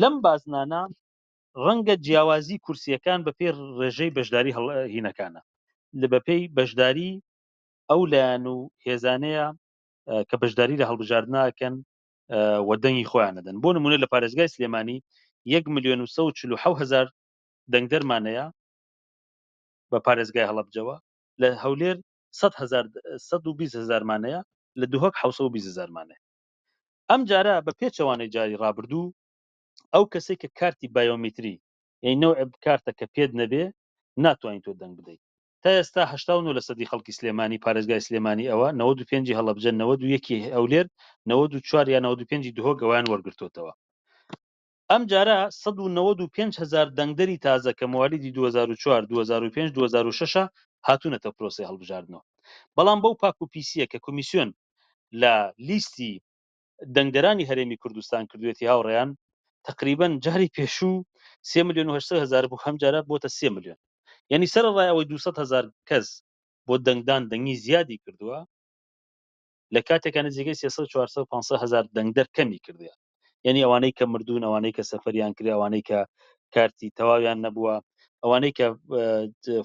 لەم بازنانە ڕەنگە جیاوازی کورسیەکان بە پێ ڕێژەی بەشداری هینەکانە. لە بەپێی بەشداری ئەو لایەن و هێزانەیە کە بەشداری لە هەڵبژاردنناکەن وەدەنگی خۆیان دەدەن. بۆ نمونە لە پارێزگای سلێمانی 1,147,000 دەنگدەرمانەیە بە پارێزگای هەڵەبجەوە، لە هەولێر 120,000 مانەیە، لە دووهۆک 720,000 مانەیە. ئەم جارە بە پێچەوانەی جاری ڕابردوو ئەو کەسێک کە کارتی بایۆمتری یعنی نەوع کارتە کە پێت نەبێ ناتوانین تۆ دەنگ بدەیت. تا ئێستا 89% خەڵکی سلێمانی پارێزگای سلێمانی ئەوە 95 هەڵەبجە 91 ئەولێر 94 یا 95 دووهۆک ئەویان وەرگرتوتەوە. ئەم جارە 195,000 دەنگدەری تازە کە موالیدی 2004 2005 2006 هاتوونەتە پرۆسی هەڵبژاردنەوە. بەڵام بەو پاک و پیسیە کە کۆمیسیۆن لە لیستی دەنگدەرانی هەرێمی کوردستان کردوێتی هاوڕێیان تقریبان جاری پێشوو 3,800,000 بوو، هەم جارە بۆتە 3 ملیۆن. یعنی سەرڕای ئەوەی 200,000 کەس بۆ دەنگدان دەنگی زیادی کردووە، لە کاتێکە نزیکەی 300-400-500,000 دەنگدەر کەمی کردووە. یعنی ئەوانەی کە مردوون، ئەوانەی کە سەفەریان کرد، ئەوانەی کە کارتی تەواویان نەبووە، ئەوانەی کە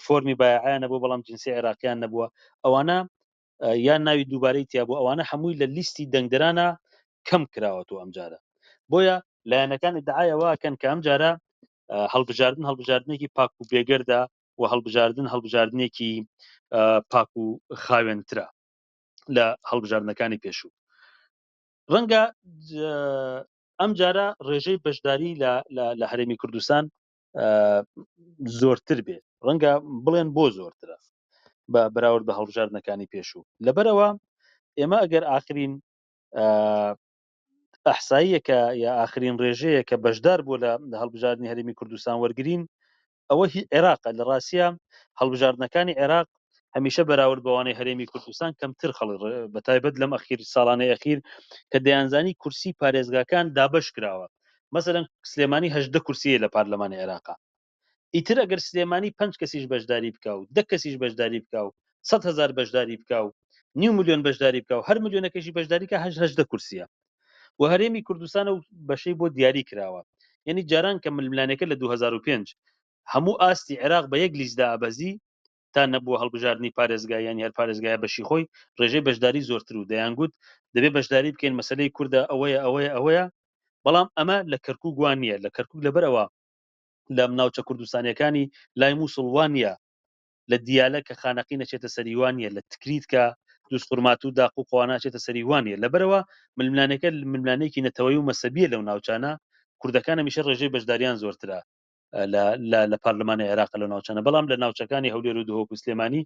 فۆرمی بایعیان نەبوو بەڵام جنسی عێراقیان نەبووە، ئەوانە یان ناوی دووبارەی تیا بوو، ئەوانە هەمووی لە لیستی دەنگدەرانە کەم کراوەتەوە ئەم جارە. بۆیە لایەنەکان ادعایەوەکەن کە ئەم جارە هەڵبژاردنێکی پاک و بێگەردە و هەڵبژاردنێکی پاک و خاوێنترە لە هەڵبژاردنەکانی پێشوو. ڕەنگە ئەم جارە ڕێژەی بەشداری لە هەرێمی کوردستان زۆرتر بێت، ڕەنگە بڵێن بۆ زۆرترە بە بەراورد بە هەڵبژاردنەکانی پێشوو. لەبەرەوە ئێمە ئەگەر ئاخرین ئەحساییەکە یا ئاخرین ڕێژەیە کە بەشدار بووە لە هەڵبژاردننی هەرێمی کوردستان وەرگین، ئەوە عێراقە. لە ڕاستیە هەڵبژاردنەکانی عێراق هەمیشە بەراورد بەوانەی هەرێمی کوردستان کەمتر بەتایبەت لەم ساڵانەی ئەخیر کە دەیانزانی کورسی پارێزگاکان دابەش کراوە. مەسەڵەن سلێمانی 18 کورسیە لە پارلەمانی عێراقا. ئیتر ئەگەر سلێمانی 5 کەسیش بەشداری بکە و 10 کەسیش بەشداری بکە و 100,000 بەشداری بکە و 500,000 بەشداری بکە و هەر ملیۆنەکەشی بەشداری کە 18 کورسیە. و هەرێمی کوردستان و بەشەی بۆ دیاری کراوە. یعنی جاران کە ململانەکە لە 2005 هەموو ئاستی عێراق بە یەک لیستدا ئەبەزی تا نەبووە هەڵبژاردننی پارێزگایان هەر پارێزگایە بەشی خۆی ڕێژەی بەشداری زۆرتر و دەیانگوت دەبێ بەشداری بکەین مەسلەی کوردە ئەوەیە. بەڵام ئەمە لە کەرکووک وان نییە. لە کەرکووک لەبەرەوە لە ناوچە کوردستانیەکانی لای مووسڵوان نیە، لە دیالە کە خانەقی نەچێتە سەریوانیە، لە تکریت کە دووسقورمات و داق و قواناچێتە سەریوانیە. لەبەرەوە ململانەکە ململانێکی نەتەوەی و مەسەبیە لەو ناوچانە. کوردەکان هەمیشە ڕێژەی بەشداریان زۆرترە لە پارلەمانی عێراق لە ناوچانە، بەڵام لە ناوچەکانی هەولێر و دووهۆک و سلێمانی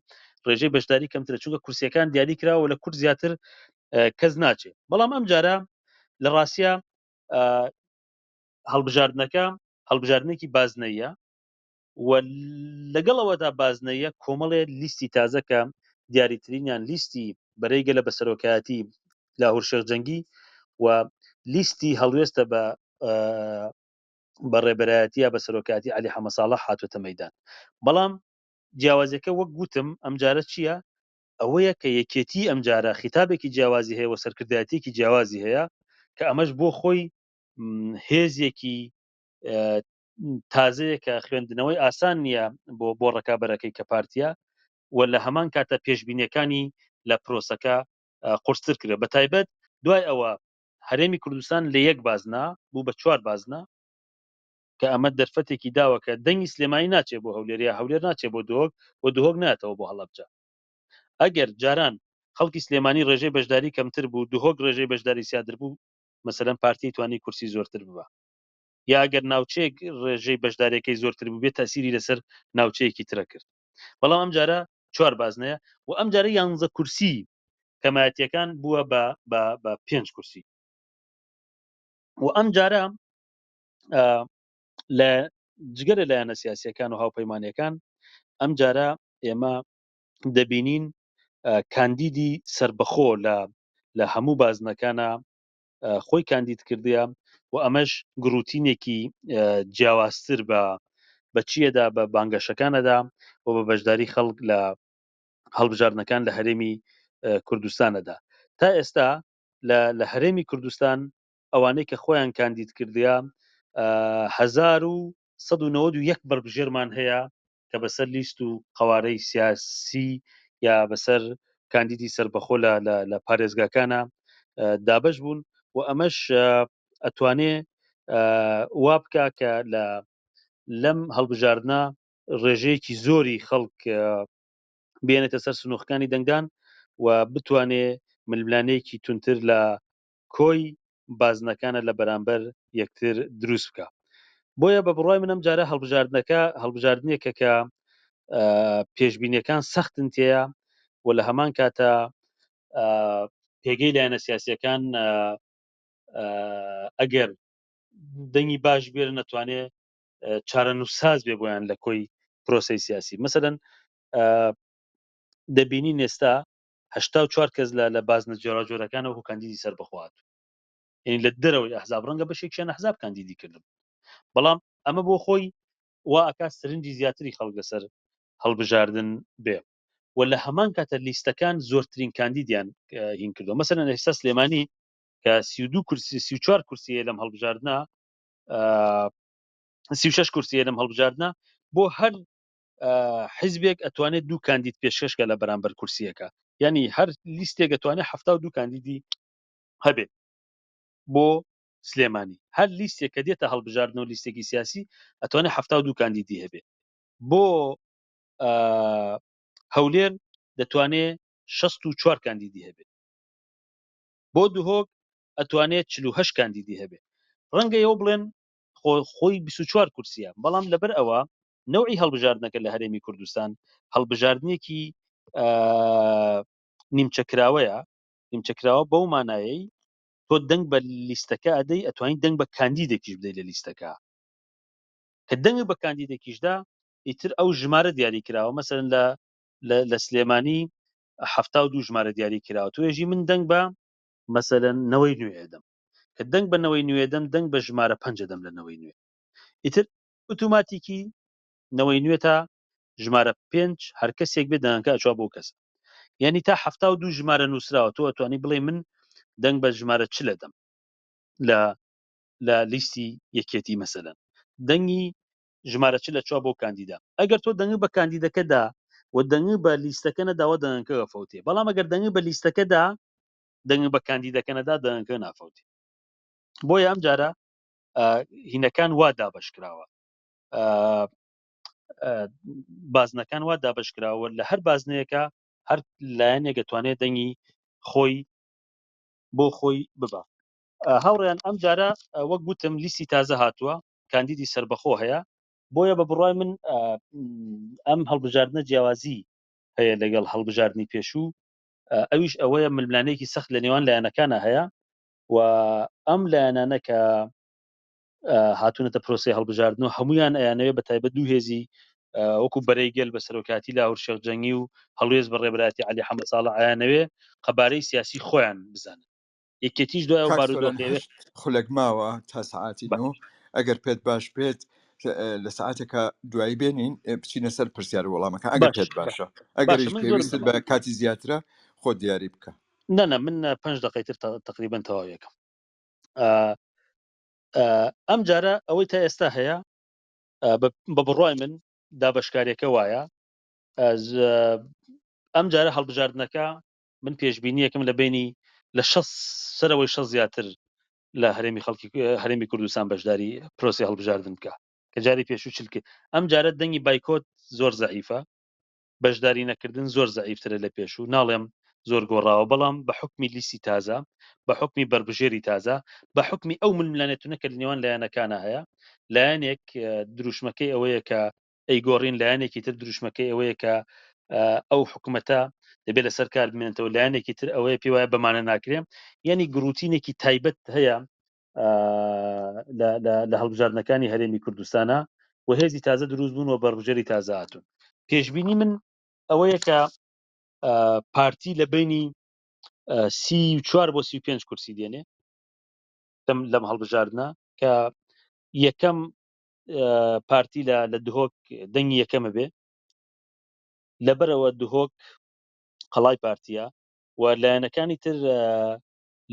ڕێژەی بەشداری کەمترە چونکە کورسیەکان دیاری کراوە لە کورد زیاتر کەس ناچێت. بەڵام ئەم جارە لە ڕاستیە هەڵبژاردنێکی بازنەیە و لەگەڵەوەدا بازنەیە کۆمەڵێ لیستی تازە کە دیاریترینیان لیستی بەرەیگە لە بەسەرۆکایەتی لاهور شێخجەنگی و لیستی هەڵوێستە بە ڕێبەرایەتیە بە سەرۆکاتی عەلی حەمەدساڵح هاتوۆتە مەیدان. بەڵام جیاوازیەکە وەک گوتم ئەم جارە چییە؟ ئەوەیە کە یەکێتی ئەم جارە خیتابێکی جیاوازی هەیە و سەرکردایەتێکی جیاوازی هەیە کە ئەمەش بۆ خۆی هێزێکی تازەیە کە خوێندنەوەی ئاسان نییە بۆ ڕکابەرەکەی کە پارتیە و لە هەمان کاتە پێشبینیەکانی لە پرۆسەکە قورستر کرێ. بە تایبەت دوای ئەوە هەرێمی کوردستان لە 1 بازنا بوو بە 4 بازنا کە ئەمە دەرفەتێکی داوە کە دەنگی سلێمانی ناچێت بۆ هەولێریا، هەولێر ناچێت بۆ دووهۆک و دووهۆک ناتەوە بۆ هەڵەبجە. ئەگەر جاران خەڵکی سلێمانی ڕێژەی بەشداری کەمتر بوو، دووهۆک ڕێژەی بەشداری زیاتر بوو، مەسەلەن پارتی توانی کورسی زۆرتر ببە. یا ئەگەر ناوچەیەک ڕێژەی بەشداریەکەی زۆرتر بوو بێت تەسیری لەسەر ناوچەیەکی ترە کرد. بەڵام ئەم جارە 4 بازنەیە و ئەم جارە 11 کورسی کەمایەتیەکان بووە بە 5 کورسی. و ئەم جارە لە جگەرە لایەنە سیاسیەکان و هاوپەیمانیەکان ئەم جارە ئێمە دەبینین کاندیدی سربەخۆ لە هەموو بازنەکانە خۆی کاندید کردیە و ئەمەش گروتینێکی جیاوازتر بە چیەدا بە بانگەشەکانەدا و بە بەشداری خەڵک لە هەڵبژاردنەکان لە هەرێمی کوردستانەدا. تا ئێستا لە هەرێمی کوردستان ئەوانەی کە خۆیان کاندید کردیە 1191 بەربژێرمان هەیە کە بەسەر لیست و قوارەی سیاسی یا بەسەر کاندیدی سربەخۆ لە پارێزگاکانە دابش بوون و ئەمەش ئەتوانێ وا بکە کە لەم هەڵبژاردنە ڕێژەیەکی زۆری خەڵک بێنێتە سەر سنووخەکانی دەنگدان و بتوانێ ململانەیەکی تونتر لە کۆی بازنەکانە لە بەرامبەر یەکتر دروست بکە. بۆیە بە بڕای منم جارە هەڵبژاردنێکە کە پێشبینیەکان سەختن تێیە و لە هەمان کاتە پێگەی لایەنە سیاسیەکان ئەگەر دەنگی باش بێر نەتوانێ چارەنووساز بێ بۆیان لە کۆی پرۆسی سیاسی. مەسەلەن دەبینی ئێستا 84 کەس لە بازنە جۆراجۆرەکانەوە و کاندیدی سەربەخوات، یعنی لە دەرەوەی ئەحزاب ڕەنگە بەشێکیان ئەحزاب کاندیدی کردن، بەڵام ئەمە بۆ خۆی وا ئەکا سرنجی زیاتری خەڵک لەسەر هەڵبژاردن بێ و لە هەمان کاتە لیستەکان زۆرترین کاندیدیان هین کردو. مەسەلەن ئێستا سلێمانی کە 32 کورسی 34 کورسیە لەم هەڵبژاردنە 36 کورسیە لەم هەڵبژاردنە بۆ هەر حیزبێک ئەتوانێت 2 کاندید پێشکەشکە لە بەرامبەر کورسیەکە، ینی هەر لیستێک ئەتوانێت 72 کاندیدی هەبێت. بۆ سلێمانی هەر لیستێک کە دێتە هەڵبژاردنەوە لیستێکی سیاسی ئەتوانێت 72 کاندیدی هەبێت. بۆ هەولێر دەتوانێت 64 کاندیدی هەبێت. بۆ دوهۆک ئەتوانێت 48 کاندیدی هەبێت. ڕەنگە ئێوە بڵێن خۆی 24 کورسیە، بەڵام لەبەر ئەوە نەوعی هەڵبژاردنەکە لە هەرێمی کوردستان هەڵبژاردنێکی نیمچەکراوەیە. نیمچەکراوە بەو مانایەی تۆ دەنگ بە لیستەکە ئەدەی ئەتوانین دەنگ بە کاندیدێکیش بدەیت لە لیستەکە، کە دەنگ بە کاندیدێکیشدا ئیتر ئەو ژمارە دیاری کراوە. مەسەرن لە سلێمانی 72 ژمارە دیاری کراوە، توێژی من دەنگ بە مەسەرن نەوەی نوێدەم، کە دەنگ بە نەوەی نوێدەم دەنگ بە ژمارە 5 دەم لە نەوەی نوێ، ئیتر ئۆتۆماتیکی نەوەی نوێ تا ژمارە 5 هەر کەسێک بێ دەنگەکە ئەچوا بۆ کەس، یعنی تا 72 ژمارە نووسراوە تۆ ئەتوانی بڵێ من دەنگ بە ژمارە چ لەدەم لە لیستی یەکێتی مەسەلەن دەنگی ژمارە چ لە چوا بۆ کاندیدا. ئەگەر تۆ دەنگ بە کاندیدەکەدا و دەنگ بە لیستەکە نەداوە دەنگەکە فەوتێ، بەڵام ئەگەر دەنگ بە لیستەکەدا دەنگ بە کاندیدەکە نەدا دەنگەکە نافەوتێ. بۆیە ئەم جارە هینەکان وا دابەشکراوە، بازنەکان وا دابەشکراوە لە هەر بازنەیەەکە هەر لایەنێک دەتوانێت دەنگی خۆی بۆ خۆی ببە. هاوڕێیان ئەم جارە وەک گوتم لیستی تازە هاتووە، کاندیدی سربەخۆ هەیە، بۆیە بە بڕای من ئەم هەڵبژاردنە جیاوازی هەیە لەگەڵ هەڵبژاردننی پێشوو، ئەویش ئەوەیە ململانەیەکی سەخت لە نێوان لایەنەکانە هەیە و ئەم لایەنانە کە هاتوونەتە پرۆسی هەڵبژاردن و هەمویان ئەیانەوێت بە تایبەت دوو هێزی وەکو بەرەی گەل بە سەرۆکاتی لاهور شێخ جەنگی و هەڵوێز بە ڕێبەرایەتی عەلی حەمەد ساڵح ئەیانەوێ قەبارەی سیاسی خۆیان بزانن. یەکێتیش دوای ئەو کاکسۆران بارودۆخەیەوێ هەشت خولەک ماوە تا سەعاتی 9 ئەگەر پێت باش بێت لە سەعاتێکە دوایی بێنین بچینە سەر پرسیار وەڵامەکە ئەگەر پێت باشە، ئەگەریش من زۆرم پێویستت بە کاتی زیاترە خۆ دیاری بکە. نەنە من 5 دقەیتر تقریبا تەواو یەکەم. ئەم جارە ئەوەی تا ئێستا هەیە بە بڕای من دابەشکاریەکە وایە ئەم جارە هەڵبژاردنەکە من پێشبینیەکەم لە بینی لە 6 سەرەوەی 6 زیاتر لە هەرێمی خەڵکی هەرێمی کوردستان بەشداری پرۆسی هەڵبژاردن بکە کە جاری پێشوو چلکە. ئەم جارە دەنگی بایکۆت زۆر زەعیفە، بەشداری نەکردن زۆر زەعیفترە لە پێشوو، ناڵێم زۆر گۆڕاوە، بەڵام بە حکمی لیستی تازە، بە حکمی بربژێری تازە، بە حکمی ئەو ململانێتونە کە لەنێوان لایەنەکانە هەیە، لایەنێک دروشمەکەی ئەوەیە کە ئەیگۆڕین، لایەنێکی تر دروشمەکەی ئەوەیە کە ئەو حکومەتە دەبێت لەسەر کار بمێنێتەوە، لایەنێکی تر ئەوەیە پێ وایە بەمانە ناکرێ، یعنی گروتینێکی تایبەت هەیە لە هەڵبژاردنەکانی هەرێمی کوردستانە و هێزی تازە دروست بوون و بربژێری تازە هاتوون. پێشبینی من ئەوەیە کە پارتی لە بینی 34 بۆ 35 کورسی دێنێ لەم هەڵبژاردنە، کە یەکەم پارتی لە دهۆک دەنگی یەکەمە بێ، لەبەرەوە دهۆک قەڵای پارتیە و لایەنەکانی تر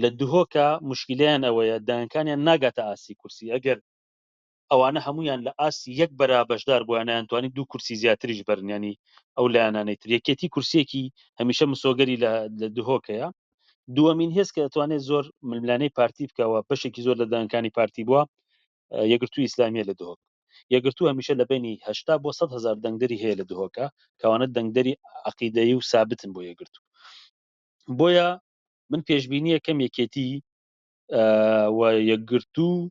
لە دهۆکە مشکلیان ئەوەیە دایانکانیان ناگاتە ئاسی کورسی، ئەگەر ئەوانە هەمویان لە ئاسی یەک بەرا بەشدار بووانیان توانین 2 کورسی زیاتریش بەرن ینی ئەو لایەنانەی تر یەکێتی کورسێکی هەمیشە مسۆگەری لە دهۆکەیە. دووەمین هێز کە دەتوانێت زۆر ململانەی پارتی بکەوە بەشێکی زۆر لە دانکانی پارتی بووە یەکگرتووی ئیسلامیە لە دهۆک. یەکگرتوو هەمیشە لە بینی 80 بۆ 100 هزار دەنگدەری هەیە لە دهۆکە کەوانە دەنگدەری عەقیدەیی و سابتن بۆ یەکگرتوو. بۆیە من پێشبینیە کەم یەکێتی و یەکگرتوو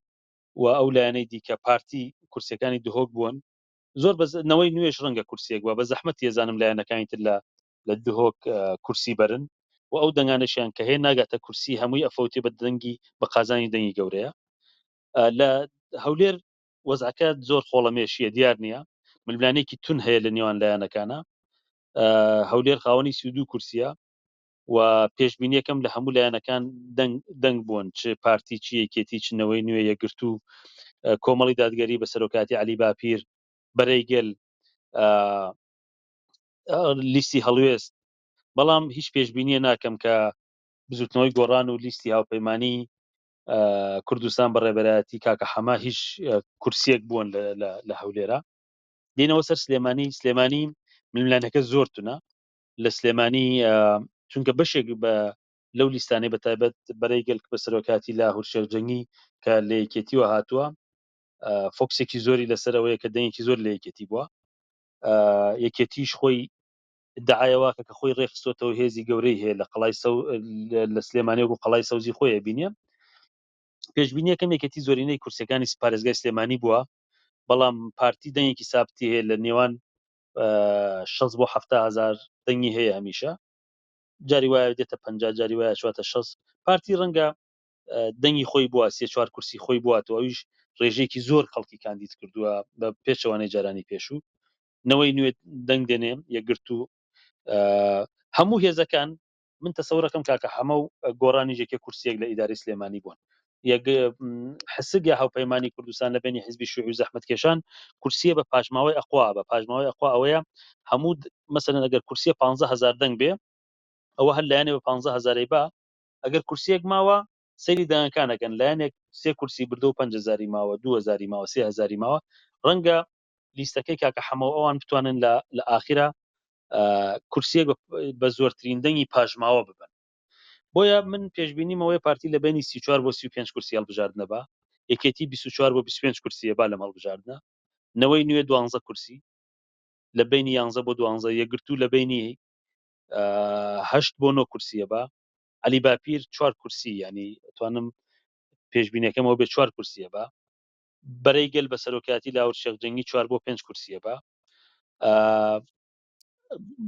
و ئەو لایەنەی دیکە پارتی کورسەکانی دهۆک بوون زۆر بەنەوەی نوێش ڕەنگە کورسێک وە بە زەحمەت ێزانم لایەنەکانی تر لە دهۆک کورسی بەرن و ئەو دەنگانەشیان کە هەیە ناگاتە کورسی هەمووی ئەفەوتێ بە دەنگی بە قازانی دەنگی گەورەیە. لە هەولێر وەزعەکە زۆر خۆڵەمێشیە دیار نییە ململانێکی تون هەیە لە نێوان لایەنەکانە. هەولێر خاوەنی 32 کورسیە و پێشبینیەکەم لە هەموو لایەنەکان دەنگ بوون چ پارتی چ یەکێتی چنەوەی نوێ یەکگرتوو کۆمەڵی دادگەری بە سەرۆکاتی عەلی باپیر بەرەیگەل لیستی هەڵوێست. بەڵام هیچ پێشبینیە ناکەم کە بزوتنەوەی گۆڕان و لیستی هاوپەیمانی کوردستان بەڕێبەرایەتی کاکە حەما هیچ کورسێک بوون لە هەولێرە. دێنەوە سەر سلێمانی ململانەکە زۆر تونە لە سلێمانی چونکە بەشێک بە لەو لیستانەی بە تایبەت بەرەیگەل بە سەرۆکاتی لاهور شێرجەنگی کە لە یەکێتیوە هاتووە فۆکسێکی زۆری لەسەرەوەیە کە دەنگێکی زۆر لە یەکێتی بووە. یەکێتیش خۆی دعایەوە کە خۆی ڕێخستۆتەوە هێزی گەورەی هەیە لە قەڵای لە سلێمانی و قەڵای سەوزی خۆی بینە. پێشبینیەکەم یەکێتی زۆرینەی کورسەکانی پارێزگای سلێمانی بووە بەڵام پارتی دەنگێکی سابتی هەیە لە نێوان 6 بۆ 7 هزار دەنگی هەیە هەمیشە جاری وایە دێتە 50 جاری وایە چواتە 6 پارتی ڕەنگە دەنگی خۆی بووە 3-4 کورسی خۆی بوواتەوە ئەویش ڕێژەیەکی زۆر خەڵکی کاندید کردووە بە پێچەوانەی جارانی پێشوو نەوەی نوێ دەنگ دێنێ یەکگرتوو هەموو هێزەکان من تەسەورەکەم کاکە هەمە و گۆڕانی ژێکە کورسێک لە ئیداری سلێمانی بوون حسگ یا هاوپەیمانی کوردستان لە بینی حزبی شوعی و زەحمەتکێشان کورسیە بە پاژماوەی ئەقوا بە پاژماوەی ئەقوا ئەوەیە هەموو مەسەلەن ئەگەر کورسیە 15 هزار دەنگ بێ ئەوە هەر لایەنێ بە 15 هزاری با ئەگەر کورسێک ماوە سەیری دانگەکانەکەن لایەنێک 3 کورسی بردە و 5 هزاری ماوە 2 هزاری ماوە 3 هزاری ماوە ڕەنگە لیستەکەی کاکە حەمە ئەوان بتوانن لە ئاخرە کورسێک بە زۆرترین دەنگی پاژماوە ببن. بۆیە من پێشبینیمەوەی پارتی لە بینی 34 بۆ 35 کورسی هەڵبژاردنەبا یەکێتی 24 بۆ 25 کورسیە با لەم هەڵبژاردنە نەوەی نوێ 12 کورسی لە بینی 11 بۆ 12 یەکگرتوو لە بینی 8 بۆ 9 کورسیە با علی باپیر 4 کورسی ینی توانم پێشبینەکەمەوە بێ 4 کورسیە با بەرەیگەل بە سەرۆکاتی لاور شێخجەنگی 4 بۆ 5 کورسیە با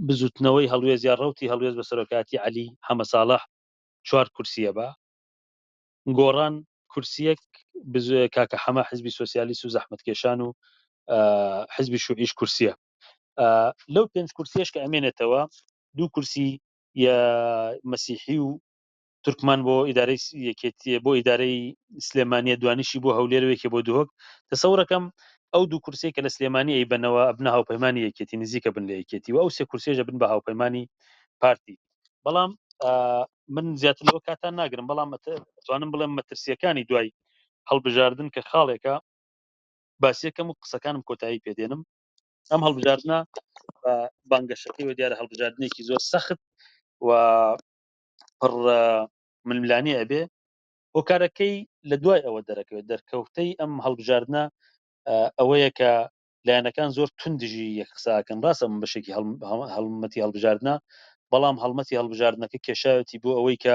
بزوتنەوەی هەڵوێز یا ڕەوتی هەڵوێز بە سەرۆکاتی علی حەمە ساڵح 4 کورسیە با گۆڕان کورسیەک کاکە حەمە حزبی سۆسیالیست و زەحمەتکێشان و حزبی شوعیش کورسیە لەو 5 کورسیش کە ئەمێنێتەوە 2 کورسی یا مەسیحی و تورکمان بۆ ئیدارەی یەکێتی بۆ ئیدارەی سلێمانیە دوانیشی بۆ هەولێرەوەیەکی بۆ دهۆک تەسەورەکەم ئەو 2 کورسێک کە لە سلێمانی ئەی بنەوە ئەبنە هاوپەیمانی یەکێتی نزیکە بن لە یەکێتی و ئەو 3 کورسێژە بن بە هاوپەیمانی پارتی. بەڵام من زیاترەوە کاتان ناگرم بەڵام توانم بڵێم مەترسیەکانی دوای هەڵبژاردن کە خاڵێکە باسیەکەم و قسەکانم کۆتایی پێدێنم. ئەم هەڵبژاردنە بانگەشەکەی وە دیارە هەڵبژاردنێکی زۆر سەخت و پڕ ململانی ئەبێ هۆکارەکەی لە دوای ئەوە دەرەکەوێت دەرکەوتەی ئەم هەڵبژاردنە ئەوەیە کە لایەنەکان زۆر توندژی یەک قساکەن ڕاستە من بەشێکی هەڵمەتی هەڵبژاردنە بەڵام هەڵمەتی هەڵبژاردنەکە کێشاوەتی بۆ ئەوەی کە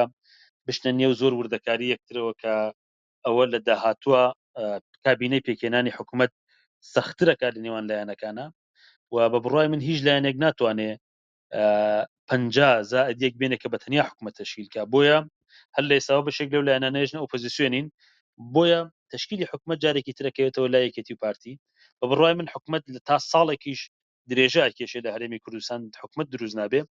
بشنە نێو زۆر وردەکاری یەکترەوە کە ئەوە لە داهاتووە کابینەی پێکێنانی حکوومەت سەختترەکە لە نێوان لایەنەکانە و بە بڕای من هیچ لایەنێک ناتوانێ 50 زائد یەک بێنێ کە بە تەنیا حکوومەت تەشکیلکە بۆیە هەر لە ئێساوە بەشێک لەو لایەنانەیەژنە ئۆپۆزیسیۆنین بۆیە تشکیلی حکوومەت جارێکی ترەکەوێتەوە لای یەکێتی و پارتی بە بڕای من حکوومەت لە تا ساڵێکیش درێژە کێشێ لە هەرێمی کوردستان حکوومەت دروست نابێ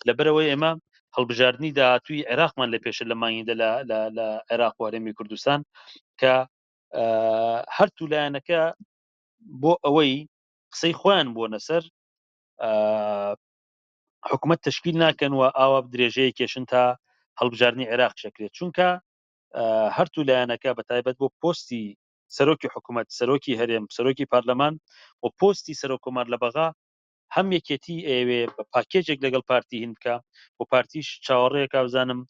لەبەرەوەی ئێمە هەڵبژاردننی داهاتووی عێراقمان لە پێشە لە مانگیدا لە عێراق و هەرێمی کوردستان کە هەرتوو لایەنەکە بۆ ئەوەی قسەی خۆیان بۆ نەسەر حکوومەت تشکیل ناکەن و ئاوا درێژەیە کێشن تا هەڵبژاردننی عێراق شەکرێت چونکە هەرتوو لایەنەکە بە تایبەت بۆ پۆستی سەرۆکی حکوومەت سەرۆکی هەرێم سەرۆکی پارلەمان و پۆستی سەرۆکۆمار لە بەغا هەم یەکێتی ئێوێ بە پاکێجێک لەگەڵ پارتی هین بکە و پارتیش چاوەڕێیەکە بزانم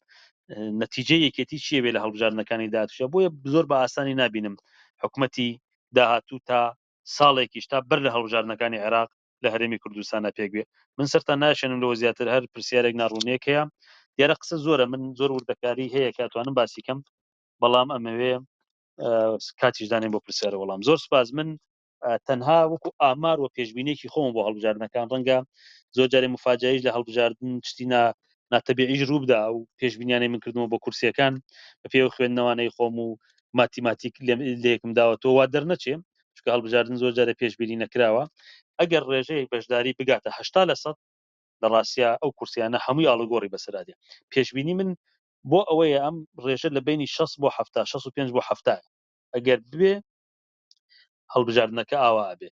نەتیجە یەکێتی چیە بێ لە هەڵبژاردنەکانی داهاتووشە بۆیە زۆر بە ئاسانی نبینم حکوومەتی داهاتوو تا ساڵێکیش تا بەر لە هەڵبژاردنەکانی عێراق لە هەرێمی کوردستانە پێک بێ من سەرتا ناشێنم لەوە زیاتر هەر پرسیارێک ناڕوونەیەک هەیە دیارە قسە زۆرە من زۆر وردەکاری هەیە کاتوانم باسی کەم بەڵام ئەمەوێ کاتیش دانێن بۆ پرسیارە وەڵام زۆر سپاس من تەنها وەکو ئامار و پێشبینێکی خۆم بۆ هەڵبژاردنەکان ڕەنگە زۆر جارێ مفاجایش لە هەڵبژاردن شتی ناتەبیعیش ڕووبدا و پێشبینیانەی من کردنەوە بۆ کورسیەکان بە پێی خوێندنەوەی خۆم و ماتیماتیک لێکم داوەتەوە وا دەرنەچێ چکە هەڵبژاردن زۆر جارە پێشبینی نەکراوە ئەگەر ڕێژەیە بەشداری بگاتە 80% لە ڕاستیا ئەو کورسیانە هەمووی ئاڵگۆڕی بەسەرادێ پێشبینی من بۆ ئەوەیە ئەم ڕێژە لە بینی 60 بۆ 70 65 بۆ 70 ئەگەر بێ هەڵبژاردنەکە ئاوا بێ